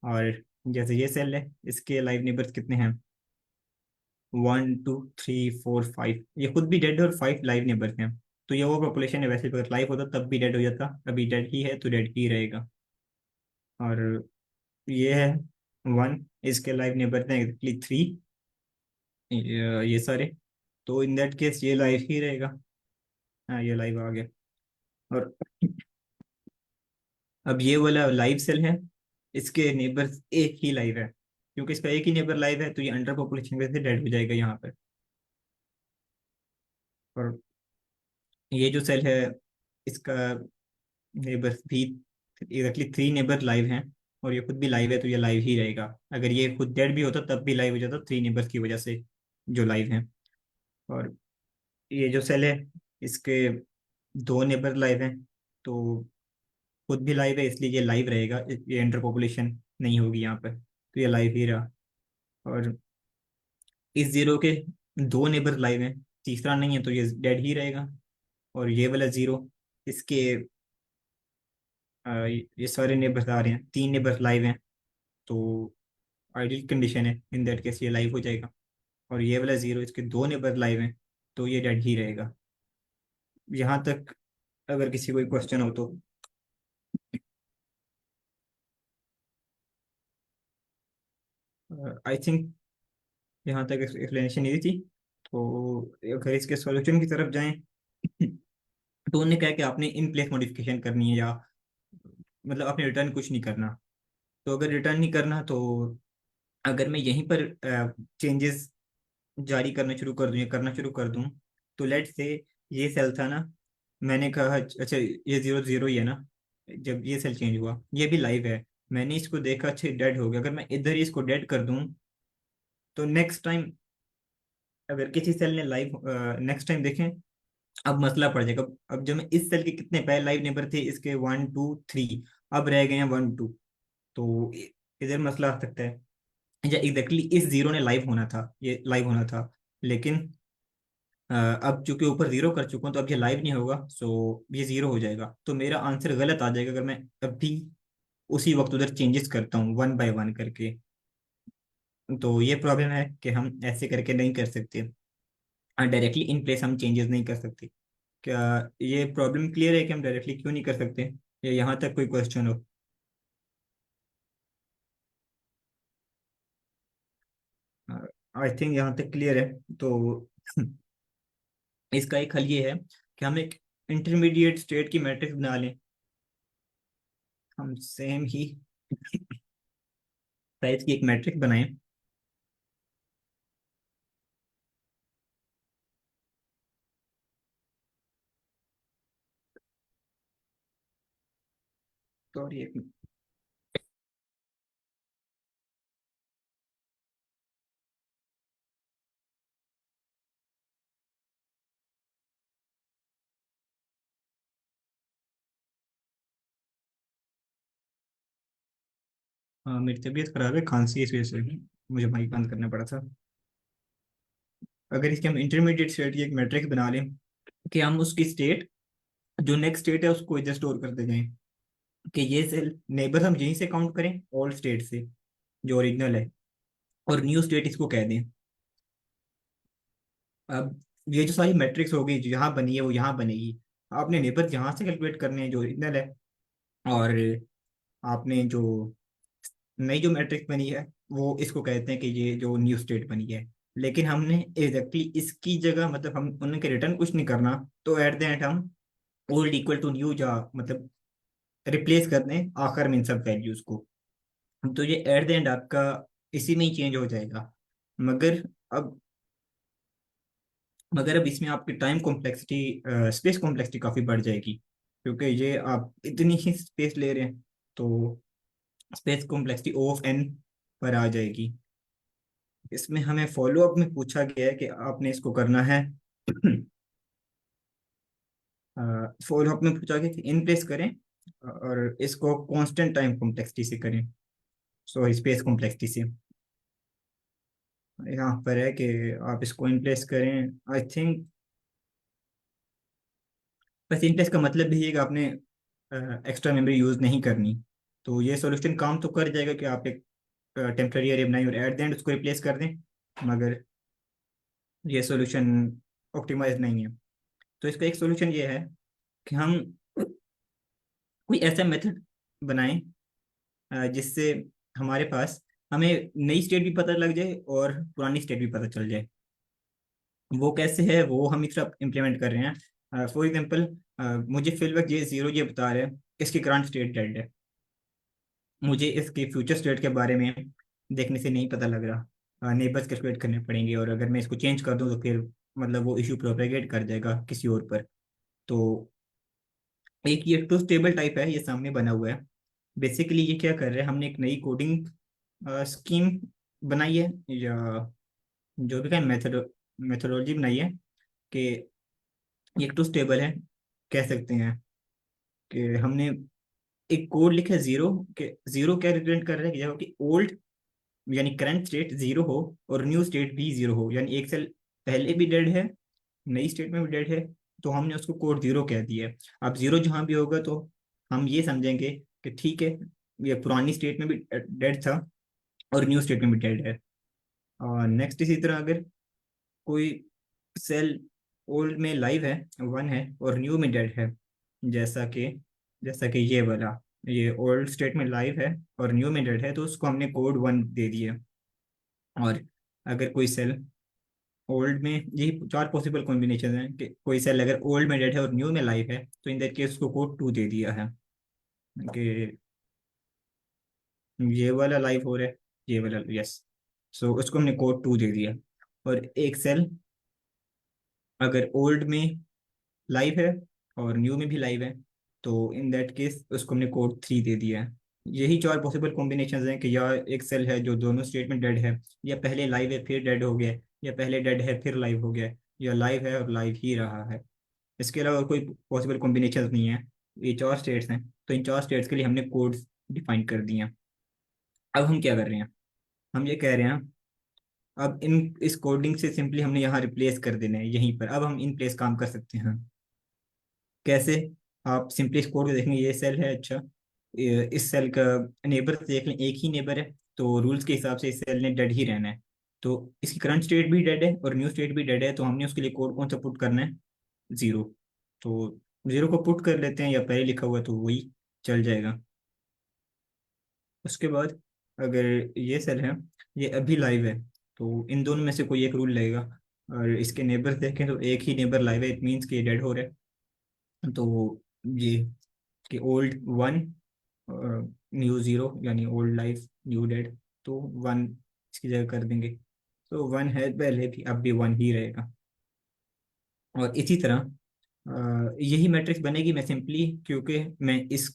और जैसे ये सेल है, इसके लाइव नेबर्स कितने हैं? 1 2 3 4 5, ये खुद भी डेड है और 5 लाइव नेबर्स हैं। तो ये वो पॉपुलेशन है। वैसे अगर लाइव होता तब भी डेड हो जाता, अभी डेड ही है तो डेड ही रहेगा। और ये है 1, इसके लाइव नेबर हैं एग्जैक्टली 3, ये सारे। तो इन दैट केस ये लाइव ही रहेगा। हाँ, ये लाइव आ गया। और अब ये वाला लाइव सेल है, इसके नेबर्स एक ही लाइव है। क्योंकि इसका एक ही नेबर लाइव है तो ये अंडर पॉपुलेशन की वजह से डेड हो जाएगा यहाँ पर। और ये जो सेल है, इसका नेबर्स भी एग्जैक्टली 3 नेबर लाइव हैं, और ये खुद भी लाइव है तो ये लाइव ही रहेगा। अगर ये खुद डेड भी होता तब भी लाइव हो जाता, 3 नेबर्स की वजह से जो लाइव हैं। और ये जो सेल है, इसके 2 नेबर लाइव हैं, तो खुद भी लाइव है इसलिए ये लाइव रहेगा, ये अंडर पॉपुलेशन नहीं होगी यहाँ पर, तो ये लाइव ही रहा। और इस 0 के 2 नेबर लाइव हैं, तीसरा नहीं है तो ये डेड ही रहेगा। और ये वाला 0, इसके ये सारे नेबर्स आ रहे हैं, 3 नेबर्स लाइव हैं, तो आइडियल कंडीशन है, इन दैट केस ये लाइव हो जाएगा। और ये वाला 0, इसके 2 नेबर लाइव हैं, तो ये डेड ही रहेगा। यहाँ तक अगर किसी कोई क्वेश्चन हो तो। आई थिंक यहाँ तक एक्सप्लेनेशन यही थी। तो अगर इसके सॉल्यूशन की तरफ जाएं तो उन्होंने कहा कि आपने इन प्लेस मॉडिफिकेशन करनी है, या मतलब आपने रिटर्न कुछ नहीं करना। तो अगर रिटर्न नहीं करना तो अगर मैं यहीं पर चेंजेस जारी करना शुरू कर दूं या करना शुरू कर दूं, तो लेट से ये सेल था ना, मैंने कहा अच्छा ये 0 0 ही है ना, जब ये सेल चेंज हुआ ये भी लाइव है, मैंने इसको देखा अच्छा डेड हो गया, अगर मैं इधर ही इसको डेड कर दूं तो नेक्स्ट टाइम अगर किसी सेल ने लाइव नेक्स्ट टाइम देखें, अब मसला पड़ जाएगा। अब जो मैं इस सेल के कितने पहले लाइव नेबर थे, इसके 1 2 3, अब रह गए हैं 1 2, तो इधर मसला आ सकता है। या एग्जैक्टली इस जीरो ने लाइव होना था, ये लाइव होना था, लेकिन अब चूंकि ऊपर जीरो कर चुका हूँ तो अब ये लाइव नहीं होगा, सो ये जीरो हो जाएगा, तो मेरा आंसर गलत आ जाएगा अगर मैं अभी उसी वक्त उधर चेंजेस करता हूँ 1 बाय 1 करके। तो ये प्रॉब्लम है कि हम ऐसे करके नहीं कर सकते, डायरेक्टली इन प्लेस हम चेंजेस नहीं कर सकते। क्या ये प्रॉब्लम क्लियर है कि हम डायरेक्टली क्यों नहीं कर सकते, या यहाँ तक कोई क्वेश्चन हो? आई थिंक यहाँ तक क्लियर है। तो इसका एक हल ये है कि हम एक इंटरमीडिएट स्टेट की मैट्रिक्स बना लें। हम सेम ही साइज की एक मैट्रिक्स बनाएं। सॉरी, एक मेरी तबीयत खराब है, खांसी है, इस वजह से मुझे माइक बंद करना पड़ा था। अगर इसके हम इंटरमीडिएट स्टेट की एक मैट्रिक्स बना लें कि हम उसकी स्टेट, जो नेक्स्ट स्टेट है, उसको इधर स्टोर करते जाएं, कि ये सेल नेबर हम यहीं से काउंट करें ओल्ड स्टेट से जो ओरिजिनल है, और न्यू स्टेट इसको कह दें। अब ये जो सारी मैट्रिक्स होगी जो यहाँ बनी है वो यहाँ बनेगी। आपने नेबर यहाँ से कैलकुलेट करने हैं जो ओरिजिनल है, और आपने जो नई जो मैट्रिक्स बनी है वो इसको कहते हैं कि ये जो न्यू स्टेट बनी है। लेकिन हमने एग्जैक्टली इसकी जगह, मतलब हम उनके रिटर्न कुछ नहीं करना, तो एट द एंड हम ओल्ड इक्वल टू न्यू जा मतलब रिप्लेस कर दें आखिर में इन सब वैल्यूज को, तो ये एट द एंड आपका इसी में ही चेंज हो जाएगा। मगर अब मगर अब इसमें आपकी टाइम कॉम्प्लेक्सिटी, स्पेस कॉम्प्लेक्सिटी काफ़ी बढ़ जाएगी, क्योंकि ये आप इतनी ही स्पेस ले रहे हैं, तो स्पेस कॉम्प्लेक्सिटी ऑफ एन पर आ जाएगी। इसमें हमें फॉलो अप में पूछा गया है कि आपने इसको करना है फॉलो अप में पूछा गया कि इन प्लेस करें और इसको कांस्टेंट टाइम कॉम्प्लेक्सिटी से करें, सॉरी स्पेस कॉम्प्लेक्सिटी से। यहाँ पर है कि आप इसको इन प्लेस करें, आई थिंक। बस इन प्लेस का मतलब भी है कि आपने एक्स्ट्रा मेमोरी यूज़ नहीं करनी, तो ये सॉल्यूशन काम तो कर जाएगा कि आप एक टेम्पररी एरे बनाएं और एट द एंड उसको रिप्लेस कर दें, मगर ये सॉल्यूशन ऑप्टिमाइज नहीं है। तो इसका एक सॉल्यूशन ये है कि हम कोई ऐसा मेथड बनाएं जिससे हमारे पास हमें नई स्टेट भी पता लग जाए और पुरानी स्टेट भी पता चल जाए। वो कैसे है वो हम इस तरह इम्प्लीमेंट कर रहे हैं। फॉर एग्जांपल, मुझे फिल वक्त ये जीरो ये बता रहे हैं इसकी करंट स्टेट डेड है, मुझे इसके फ्यूचर स्टेट के बारे में देखने से नहीं पता लग रहा, नेबर्स कैलकुलेट करने पड़ेंगे, और अगर मैं इसको चेंज कर दूं तो फिर मतलब वो इशू प्रोपेगेट कर जाएगा किसी और पर। तो एक ये टू स्टेबल टाइप है, ये सामने बना हुआ है। बेसिकली ये क्या कर रहे हैं, हमने एक नई कोडिंग स्कीम बनाई है, या जो भी kind मेथोडोलॉजी बनाई है कि ये टू स्टेबल है, कह सकते हैं कि हमने एक कोड लिखा है जीरो, के जीरो क्या रिप्रेजेंट कर रहा है कि जब कि ओल्ड यानी करंट स्टेट जीरो हो और न्यू स्टेट भी जीरो हो, यानी एक सेल पहले भी डेड है नई स्टेट में भी डेड है, तो हमने उसको कोड जीरो कह दिया है। अब जीरो जहाँ भी होगा तो हम ये समझेंगे कि ठीक है, ये पुरानी स्टेट में भी डेड था और न्यू स्टेट में भी डेड है। और नेक्स्ट इसी तरह अगर कोई सेल ओल्ड में लाइव है 1 है और न्यू में डेड है, जैसा कि ये वाला, ये ओल्ड स्टेट में लाइव है और न्यू में डेड है, तो उसको हमने कोड 1 दे दिया। और अगर कोई सेल ओल्ड में, यही 4 पॉसिबल कॉम्बिनेशन हैं कि कोई सेल अगर ओल्ड में डेड है और न्यू में लाइव है, तो इन दैट केस उसको कोड 2 दे दिया है कि ये वाला लाइव हो रहा है, ये वाला, यस। सो उसको हमने कोड 2 दे दिया। और एक सेल अगर ओल्ड में लाइव है और न्यू में भी लाइव है, तो इन दैट केस उसको हमने कोड 3 दे दिया है। यही 4 पॉसिबल कॉम्बिनेशन हैं कि या एक सेल है जो दोनों स्टेट में डेड है, या पहले लाइव है फिर डेड हो गया है, या पहले डेड है फिर लाइव हो गया है, या लाइव है और लाइव ही रहा है। इसके अलावा और कोई पॉसिबल कॉम्बिनेशन नहीं है। ये 4 स्टेट्स हैं, तो इन 4 स्टेट्स के लिए हमने कोड डिफाइन कर दिए हैं। अब हम क्या कर रहे हैं, हम ये कह रहे हैं अब इन इस कोडिंग से सिंपली हमने यहाँ रिप्लेस कर देना है यहीं पर। अब हम इन प्लेस काम कर सकते हैं। कैसे? आप सिंपली इस कोड को देखेंगे, ये सेल है, अच्छा इस सेल का नेबर देख लें, एक ही नेबर है, तो रूल्स के हिसाब से इस सेल ने डेड ही रहना है। तो इसकी करंट स्टेट भी डेड है और न्यू स्टेट भी डेड है, तो हमने उसके लिए कोड कौन सा पुट करना है? 0। तो 0 को पुट कर लेते हैं, या पहले लिखा हुआ है तो वही चल जाएगा। उसके बाद अगर ये सेल है, ये अभी लाइव है, तो इन दोनों में से कोई एक रूल लगेगा। और इसके नेबर देखें तो एक ही नेबर लाइव है, इट मीन्स कि ये डेड हो रहा है। तो ये कि ओल्ड 1 न्यू 0, यानी ओल्ड लाइफ न्यू डेड, तो 1 इसकी जगह कर देंगे। तो 1 है पहले भी, अब भी 1 ही रहेगा। और इसी तरह यही मैट्रिक्स बनेगी। मैं सिंपली, क्योंकि मैं इस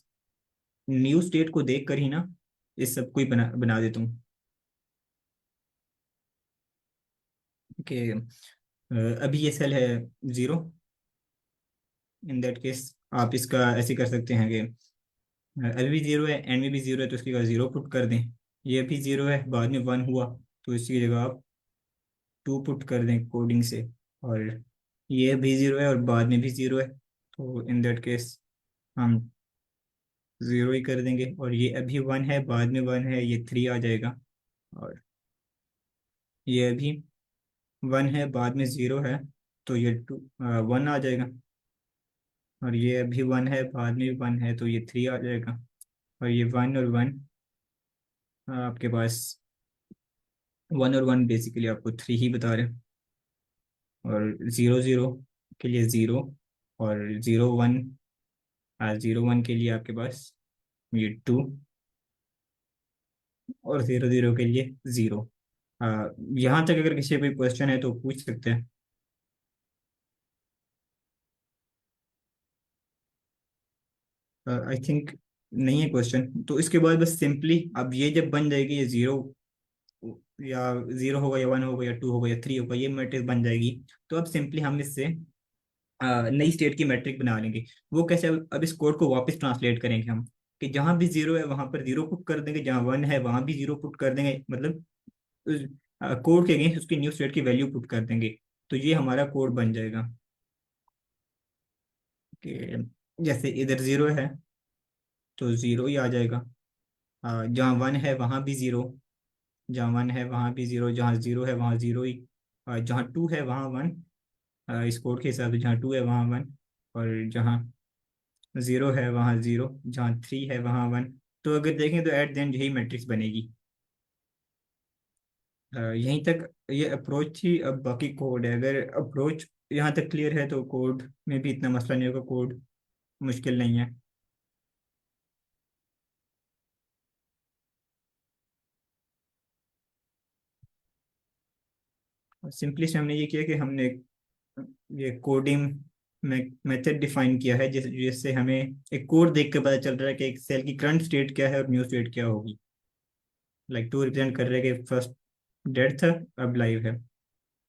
न्यू स्टेट को देख कर ही ना इस सब को ही बना बना देता हूँ कि अभी ये सेल है 0। इन दैट केस आप इसका ऐसे कर सकते हैं कि अभी भी 0 है, एंड में भी 0 है, तो इसकी जगह 0 पुट कर दें। ये भी 0 है, बाद में 1 हुआ, तो इसकी जगह आप 2 पुट कर दें कोडिंग से। और ये भी 0 है और बाद में भी 0 है, तो इन दैट केस हम 0 ही कर देंगे। और ये अभी 1 है, बाद में 1 है, ये 3 आ जाएगा। और ये अभी 1 है, बाद में 0 है, तो ये 1 आ जाएगा। और ये अभी 1 है, बाद में भी 1 है, तो ये 3 आ जाएगा। और ये 1 और 1 आपके पास 1 और 1 बेसिकली आपको 3 ही बता रहे हैं। और 0 0 के लिए 0, और 0 1 के लिए आपके पास ये 2, और 0 0 के लिए 0। यहाँ तक अगर किसी कोई क्वेश्चन है तो पूछ सकते हैं। आई थिंक नहीं है क्वेश्चन, तो इसके बाद बस सिंपली अब ये जब बन जाएगी, ये 0 या 0 होगा, या 1 होगा, या 2 होगा, या 3 होगा, ये मैट्रिक्स बन जाएगी। तो अब सिंपली हम इससे नई स्टेट की मैट्रिक बना लेंगे। वो कैसे? अब इस कोड को वापस ट्रांसलेट करेंगे हम, कि जहां भी 0 है वहां पर 0 पुट कर देंगे, जहां 1 है वहां भी 0 पुट कर देंगे, मतलब कोड के अगेंस्ट उसकी न्यू स्टेट की वैल्यू पुट कर देंगे। तो ये हमारा कोड बन जाएगा कि जैसे इधर 0 है तो 0 ही आ जाएगा, जहाँ 1 है वहां भी 0, जहाँ 1 है वहां भी 0, जहाँ 0 है वहां 0 ही, जहाँ 2 है वहां 1, इस कोड के हिसाब से जहाँ 2 है वहां 1, और जहाँ 0 है वहाँ 0, जहाँ 3 है वहाँ 1। तो अगर देखें तो एट द एंड यही मैट्रिक्स बनेगी। यहीं तक ये अप्रोच थी। अब बाकी कोड है, अगर अप्रोच यहाँ तक क्लियर है तो कोड में भी इतना मसला नहीं होगा, कोड मुश्किल नहीं है। सिंपली से हमने ये किया कि हमने ये कोडिंग मेथड डिफाइन किया है, जिससे हमें एक कोड देख के पता चल रहा है कि एक सेल की करंट स्टेट क्या है और न्यू स्टेट क्या होगी। लाइक 2 रिप्रेजेंट कर रहे हैं कि फर्स्ट डेड था, अब लाइव है।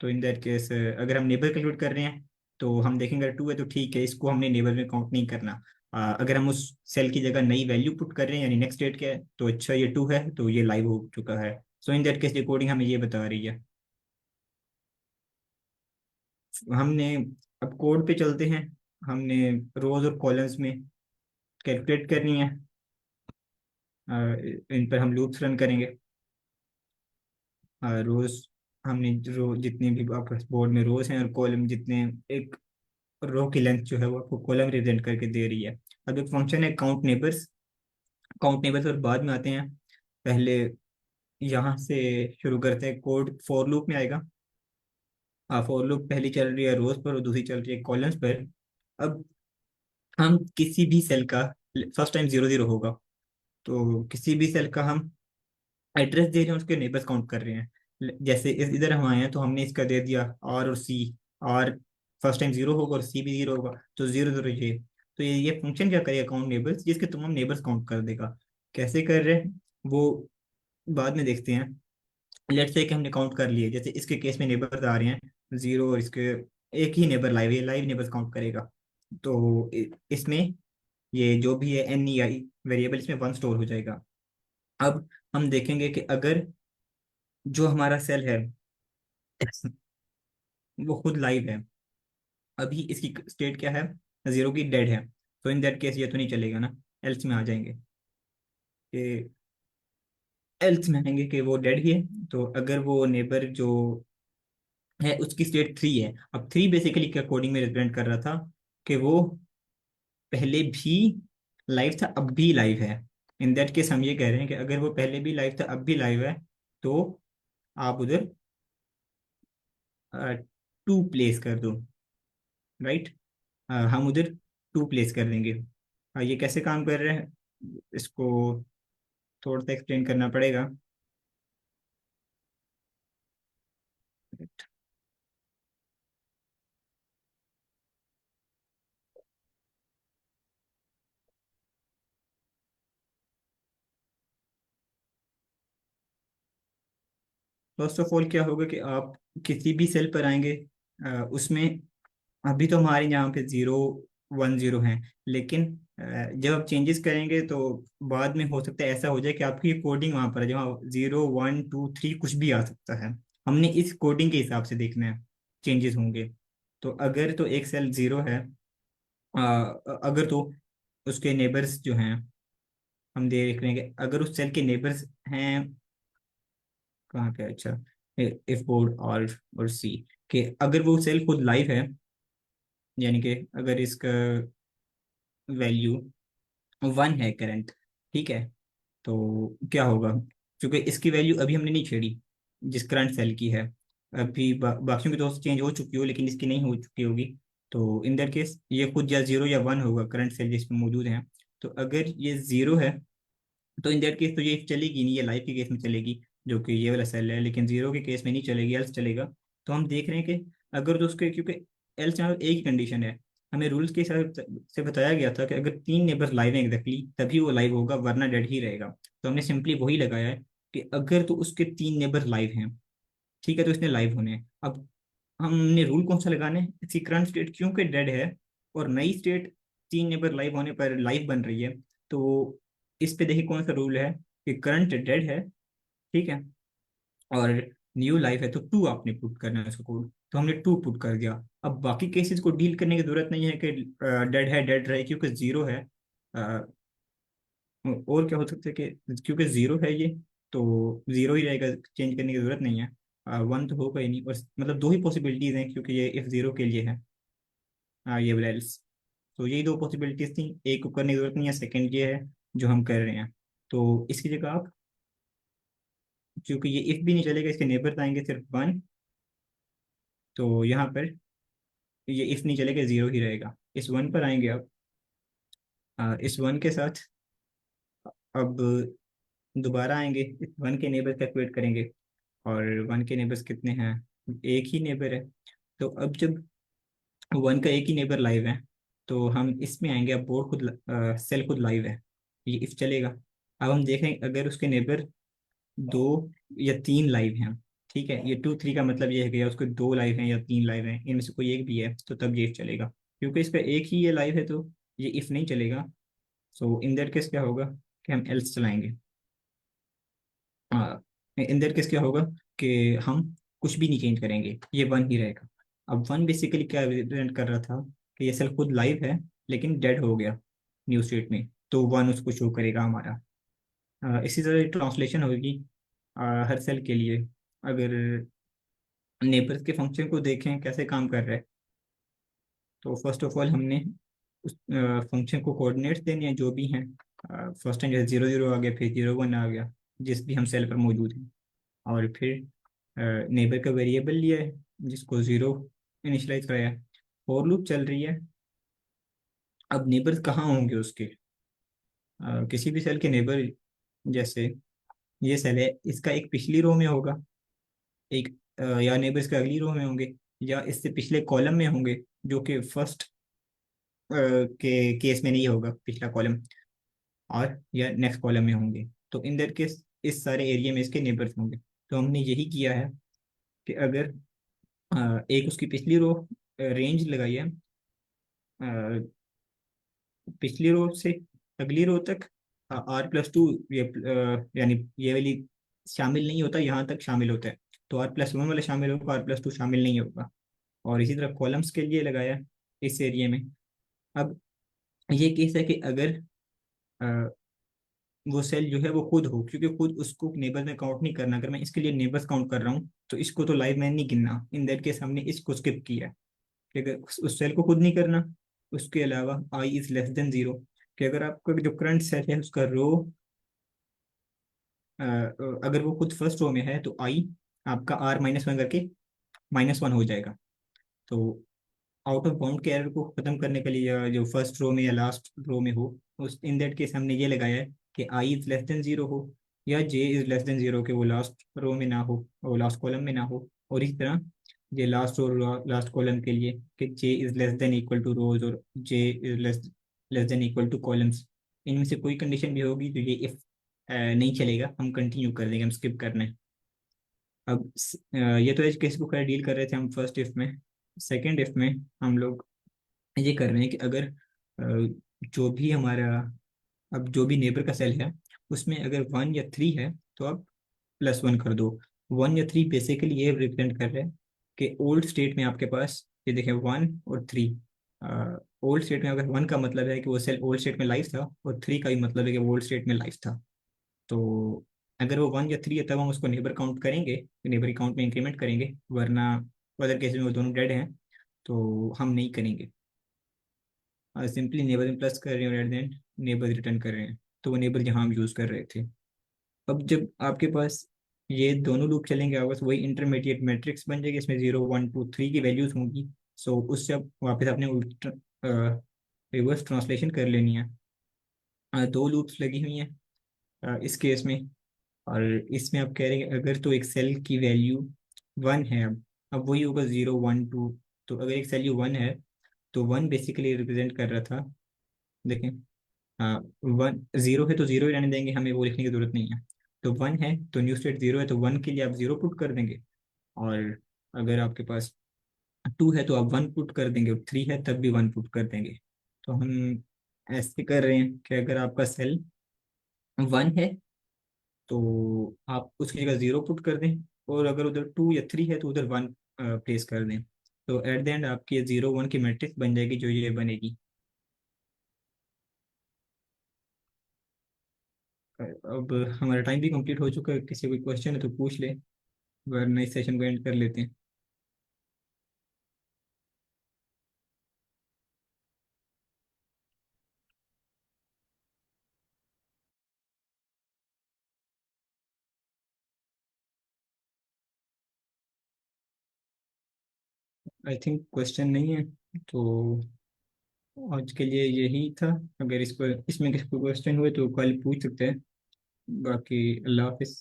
तो इन दैट केस अगर हम नेबर कैलकुलेट कर रहे हैं तो हम देखेंगे अगर 2 है तो ठीक है, इसको हमने नेबर में काउंट नहीं करना। अगर हम उस सेल की जगह नई वैल्यू पुट कर रहे हैं, यानी नेक्स्ट डेट क्या है, तो अच्छा ये 2 है तो ये लाइव हो चुका है। सो इन दैट केस रिकॉर्डिंग हमें ये बता रही है। हमने अब कोड पे चलते हैं। हमने रोज और कॉलम्स में कैलकुलेट करनी है। इन पर हम लूप्स रन करेंगे। रोज हमने रो जितने भी आपके बोर्ड में रोज हैं और कॉलम जितने, एक रो की लेंथ जो है वो आपको कॉलम रिप्रेजेंट करके दे रही है। अब एक फंक्शन है काउंट नेबर्स। काउंट नेबर्स और बाद में आते हैं। पहले यहाँ से शुरू करते हैं। कोड फॉर लूप में आएगा। फॉर लूप पहली चल रही है रोज पर और दूसरी चल रही है कॉलम्स पर। अब हम किसी भी सेल का फर्स्ट टाइम 0 0 होगा, तो किसी भी सेल का हम एड्रेस दे रहे हैं, उसके नेबर्स काउंट कर रहे हैं। जैसे इधर हम आए हैं तो हमने इसका दे दिया आर और सी। आर फर्स्ट टाइम 0 होगा और सी भी 0 होगा, तो 0 0 ये। तो ये फंक्शन क्या करेगा, काउंट नेबर्स, जिसके तमाम नेबर्स काउंट कर देगा। कैसे कर रहे हैं वो बाद में देखते हैं। लेट्स से कि हमने काउंट कर लिए, जैसे इसके केस में नेबर्स आ रहे हैं 0 और इसके एक ही नेबर लाइव है, लाइव नेबर्स काउंट करेगा। तो इसमें ये जो भी है एन ई आई वेरिएबल इसमें 1 स्टोर हो जाएगा। अब हम देखेंगे कि अगर जो हमारा सेल है वो खुद लाइव है, अभी इसकी स्टेट क्या है, 0 की डेड है, तो इन दैट केस ये तो नहीं चलेगा ना, एल्स में आ जाएंगे कि एल्स में आएंगे कि वो डेड ही है। तो अगर वो नेबर जो है उसकी स्टेट 3 है, अब 3 बेसिकली क्या कोडिंग में रिप्रेजेंट कर रहा था कि वो पहले भी लाइव था अब भी लाइव है। इन दैट केस हम ये कह रहे हैं कि अगर वो पहले भी लाइव था अब भी लाइव है, तो आप उधर 2 प्लेस कर दो, राइट। हम उधर 2 प्लेस कर देंगे। ये कैसे काम कर रहे हैं इसको थोड़ा सा एक्सप्लेन करना पड़ेगा। फर्स्ट ऑफ ऑल क्या होगा कि आप किसी भी सेल पर आएंगे, उसमें अभी तो हमारे यहाँ पे 0 1 0 हैं, लेकिन जब आप चेंजेस करेंगे तो बाद में हो सकता है ऐसा हो जाए कि आपकी कोडिंग वहाँ पर है जहाँ 0 1 2 3 कुछ भी आ सकता है। हमने इस कोडिंग के हिसाब से देखना है चेंजेस होंगे। तो अगर तो एक सेल 0 है, अगर तो उसके नेबर्स जो हैं, हम देख रहे हैं कि अगर उस सेल के नेबर्स हैं कहाँ पे, अच्छा, इफ बोर्ड और सी, कि अगर वो सेल खुद लाइव है, यानी कि अगर इसका वैल्यू 1 है करंट, ठीक है, तो क्या होगा, क्योंकि इसकी वैल्यू अभी हमने नहीं छेड़ी जिस करंट सेल की है, अभी बाकियों की तो चेंज हो चुकी हो लेकिन इसकी नहीं हो चुकी होगी। तो इन दैट केस ये खुद या 0 या 1 होगा करंट सेल जिसमें मौजूद है। तो अगर ये 0 है तो इन दैट केस तो ये चलेगी नहीं, ये लाइफ के केस में चलेगी जो कि ये वाला सेल है, लेकिन 0 के केस में नहीं चलेगी, एल्स चलेगा। तो हम देख रहे हैं कि अगर तो उसके, क्योंकि एल्स यहाँ पे एक ही कंडीशन है, हमें रूल्स के हिसाब से बताया गया था कि अगर 3 नेबर्स लाइव हैं एग्जैक्टली तभी वो लाइव होगा वरना डेड ही रहेगा। तो हमने सिंपली वही लगाया है कि अगर तो उसके 3 नेबर्स लाइव हैं, ठीक है, तो इसने लाइव होने हैं। अब हमने रूल कौन सा लगाना है, इसकी करंट स्टेट क्योंकि डेड है और नई स्टेट 3 नेबर लाइव होने पर लाइव बन रही है, तो इस पे देखिए कौन सा रूल है कि करंट डेड है, ठीक है, और न्यू लाइफ है तो 2 आपने पुट करना है उसका कोड, तो हमने 2 पुट कर दिया। अब बाकी केसेस को डील करने की जरूरत नहीं है कि डेड है डेड रहे क्योंकि 0 है। अ, और क्या हो सकता है कि क्योंकि 0 है ये, तो 0 ही रहेगा, चेंज करने की जरूरत नहीं है। 1 तो होगा ही नहीं, और मतलब 2 ही पॉसिबिलिटीज हैं क्योंकि ये इफ 0 के लिए है, ये वाला एल्स। तो यही 2 पॉसिबिलिटीज थी, एक को करने की जरूरत नहीं है, सेकंड ये है जो हम कर रहे हैं। तो इसकी जगह आप, क्योंकि ये इफ भी नहीं चलेगा, इसके नेबर आएंगे सिर्फ 1, तो यहाँ पर ये इफ नहीं चलेगा, 0 ही रहेगा। इस 1 पर आएंगे अब, इस 1 के साथ अब दोबारा आएंगे, इस 1 के नेबर कैलकुलेट करेंगे, और 1 के नेबर्स कितने हैं, एक ही नेबर है। तो अब जब 1 का एक ही नेबर लाइव है तो हम इसमें आएंगे, अब बोर्ड खुद सेल खुद लाइव है, ये इफ चलेगा। अब हम देखें अगर उसके नेबर 2 या 3 लाइव हैं, ठीक है, ये 2 3 का मतलब ये है कि या उसके 2 लाइव हैं या 3 लाइव हैं, इनमें से कोई एक भी है तो तब ये इफ चलेगा। क्योंकि इसका एक ही ये लाइव है तो ये इफ नहीं चलेगा। सो इन दैट केस क्या होगा कि हम एल्स चलाएंगे। हाँ, इन दैट केस क्या होगा कि हम कुछ भी नहीं चेंज करेंगे, ये 1 ही रहेगा। अब 1 बेसिकली क्या रिप्रेजेंट कर रहा था कि ये सेल खुद लाइव है लेकिन डेड हो गया न्यू स्टेट में, तो 1 उसको शो करेगा हमारा। इसी तरह ट्रांसलेशन होगी हर सेल के लिए। अगर नेबर्स के फंक्शन को देखें कैसे काम कर रहा है, तो फर्स्ट ऑफ ऑल हमने उस फंक्शन को कोऑर्डिनेट्स देने हैं जो भी हैं। फर्स्ट टाइम जैसे 0 0 आ गया, फिर 0 1 आ गया जिस भी हम सेल पर मौजूद हैं, और फिर नेबर का वेरिएबल लिया है जिसको 0 इनिशलाइज कराया है। फॉर लूप चल रही है। अब नेबर्स कहाँ होंगे उसके, किसी भी सेल के नेबर, जैसे ये सेल है इसका एक पिछली रो में होगा, एक या नेबर्स के अगली रो में होंगे, या इससे पिछले कॉलम में होंगे जो कि फर्स्ट के केस में नहीं होगा पिछला कॉलम, और या नेक्स्ट कॉलम में होंगे। तो इन दैट केस इस सारे एरिया में इसके नेबर्स होंगे। तो हमने यही किया है कि अगर एक उसकी पिछली रो रेंज लगाई है, पिछली रो से अगली रो तक R+2, ये यानी ये वाली शामिल नहीं होता, यहाँ तक शामिल होता है। तो R+1 वाला शामिल होगा, R+2 शामिल नहीं होगा। और इसी तरह कॉलम्स के लिए लगाया है इस एरिया में। अब ये केस है कि अगर अ, वो सेल जो है वो खुद हो, क्योंकि खुद उसको नेबर में काउंट नहीं करना, अगर मैं इसके लिए नेबर्स काउंट कर रहा हूँ तो इसको तो लाइव मैन नहीं गिनना, इन दैट केस हमने इसको स्किप किया कि अगर उस सेल को खुद नहीं करना। उसके अलावा आई इज लेस देन 0, कि अगर आपका जो करंट सेल है उसका रो अगर वो खुद फर्स्ट रो में है तो आई आपका R-1 करके -1 हो जाएगा। तो आउट ऑफ बाउंड के एरर को खत्म करने के लिए, या जो फर्स्ट रो में या लास्ट रो में हो, उस इन दैट केस हमने ये लगाया है कि आई इज लेस देन 0 हो, या जे इज लेस देन 0, कि वो लास्ट रो में ना हो और लास्ट कॉलम में ना हो। और इसी तरह ये लास्ट रो लास्ट कॉलम के लिए कि j is less than equal to rows, और j is less than equal to columns. इनमें से कोई कंडीशन भी होगी तो ये इफ नहीं चलेगा, हम कंटिन्यू कर देंगे, हम स्किप करना है। अब ये तो एज केस को खैर डील कर रहे थे हम फर्स्ट इफ में। सेकेंड इफ में हम लोग ये कर रहे हैं कि अगर जो भी हमारा, अब जो भी नेबर का सेल है उसमें अगर 1 या 3 है तो आप +1 कर दो। 1 या 3 बेसिकली ये रिप्रेजेंट कर रहे हैं कि ओल्ड स्टेट में आपके पास, ये देखें 1 और 3, ओल्ड स्टेट में अगर 1 का मतलब है कि वो सेल ओल्ड स्टेट में लाइव था, और 3 का भी मतलब है कि वो ओल्ड स्टेट में लाइव था। तो अगर वो 1 या 3 है तब हम उसको नेबर काउंट करेंगे, नेबर काउंट में इंक्रीमेंट करेंगे, वरना अदर केस में वो दोनों डेड हैं तो हम नहीं करेंगे। सिंपली नेबर में प्लस कर रहे हैं और at the end neighbour return कर रहे हैं। तो वो नेबर जहाँ हम यूज़ कर रहे थे। अब जब आपके पास ये दोनों लूप चलेंगे, आपके पास वही इंटरमीडिएट मैट्रिक्स बन जाएगी, इसमें 0 1 2 3 की वैल्यूज होंगी। सो उससे अब वापस अपने रिवर्स ट्रांसलेशन कर लेनी है। दो लूप्स लगी हुई हैं इस केस में। और इसमें आप कह रहे हैं कि अगर तो एक सेल की वैल्यू 1 है, अब वही होगा 0 1 2। तो अगर एक सेल 1 है तो 1 बेसिकली रिप्रेजेंट कर रहा था, देखें, हाँ 1 0 है तो 0 ही रहने देंगे, हमें वो लिखने की जरूरत नहीं है। तो 1 है तो न्यू स्टेट 0 है, तो 1 के लिए आप 0 पुट कर देंगे। और अगर आपके पास 2 है तो आप 1 पुट कर देंगे, और 3 है तब भी 1 पुट कर देंगे। तो हम ऐसे कर रहे हैं कि अगर आपका सेल 1 है तो आप उसकी जगह 0 पुट कर दें, और अगर उधर 2 या 3 है तो उधर 1 प्लेस कर दें। तो एट द एंड आपकी 0 1 की मैट्रिक्स बन जाएगी जो ये बनेगी। अब हमारा टाइम भी कंप्लीट हो चुका है, किसी कोई क्वेश्चन है तो पूछ ले, वरना इस सेशन को एंड कर लेते हैं। आई थिंक क्वेश्चन नहीं है, तो आज के लिए यही था। अगर इसमें किसी को क्वेश्चन हुए तो कल पूछ सकते हैं। बाकी अल्लाह हाफिज़।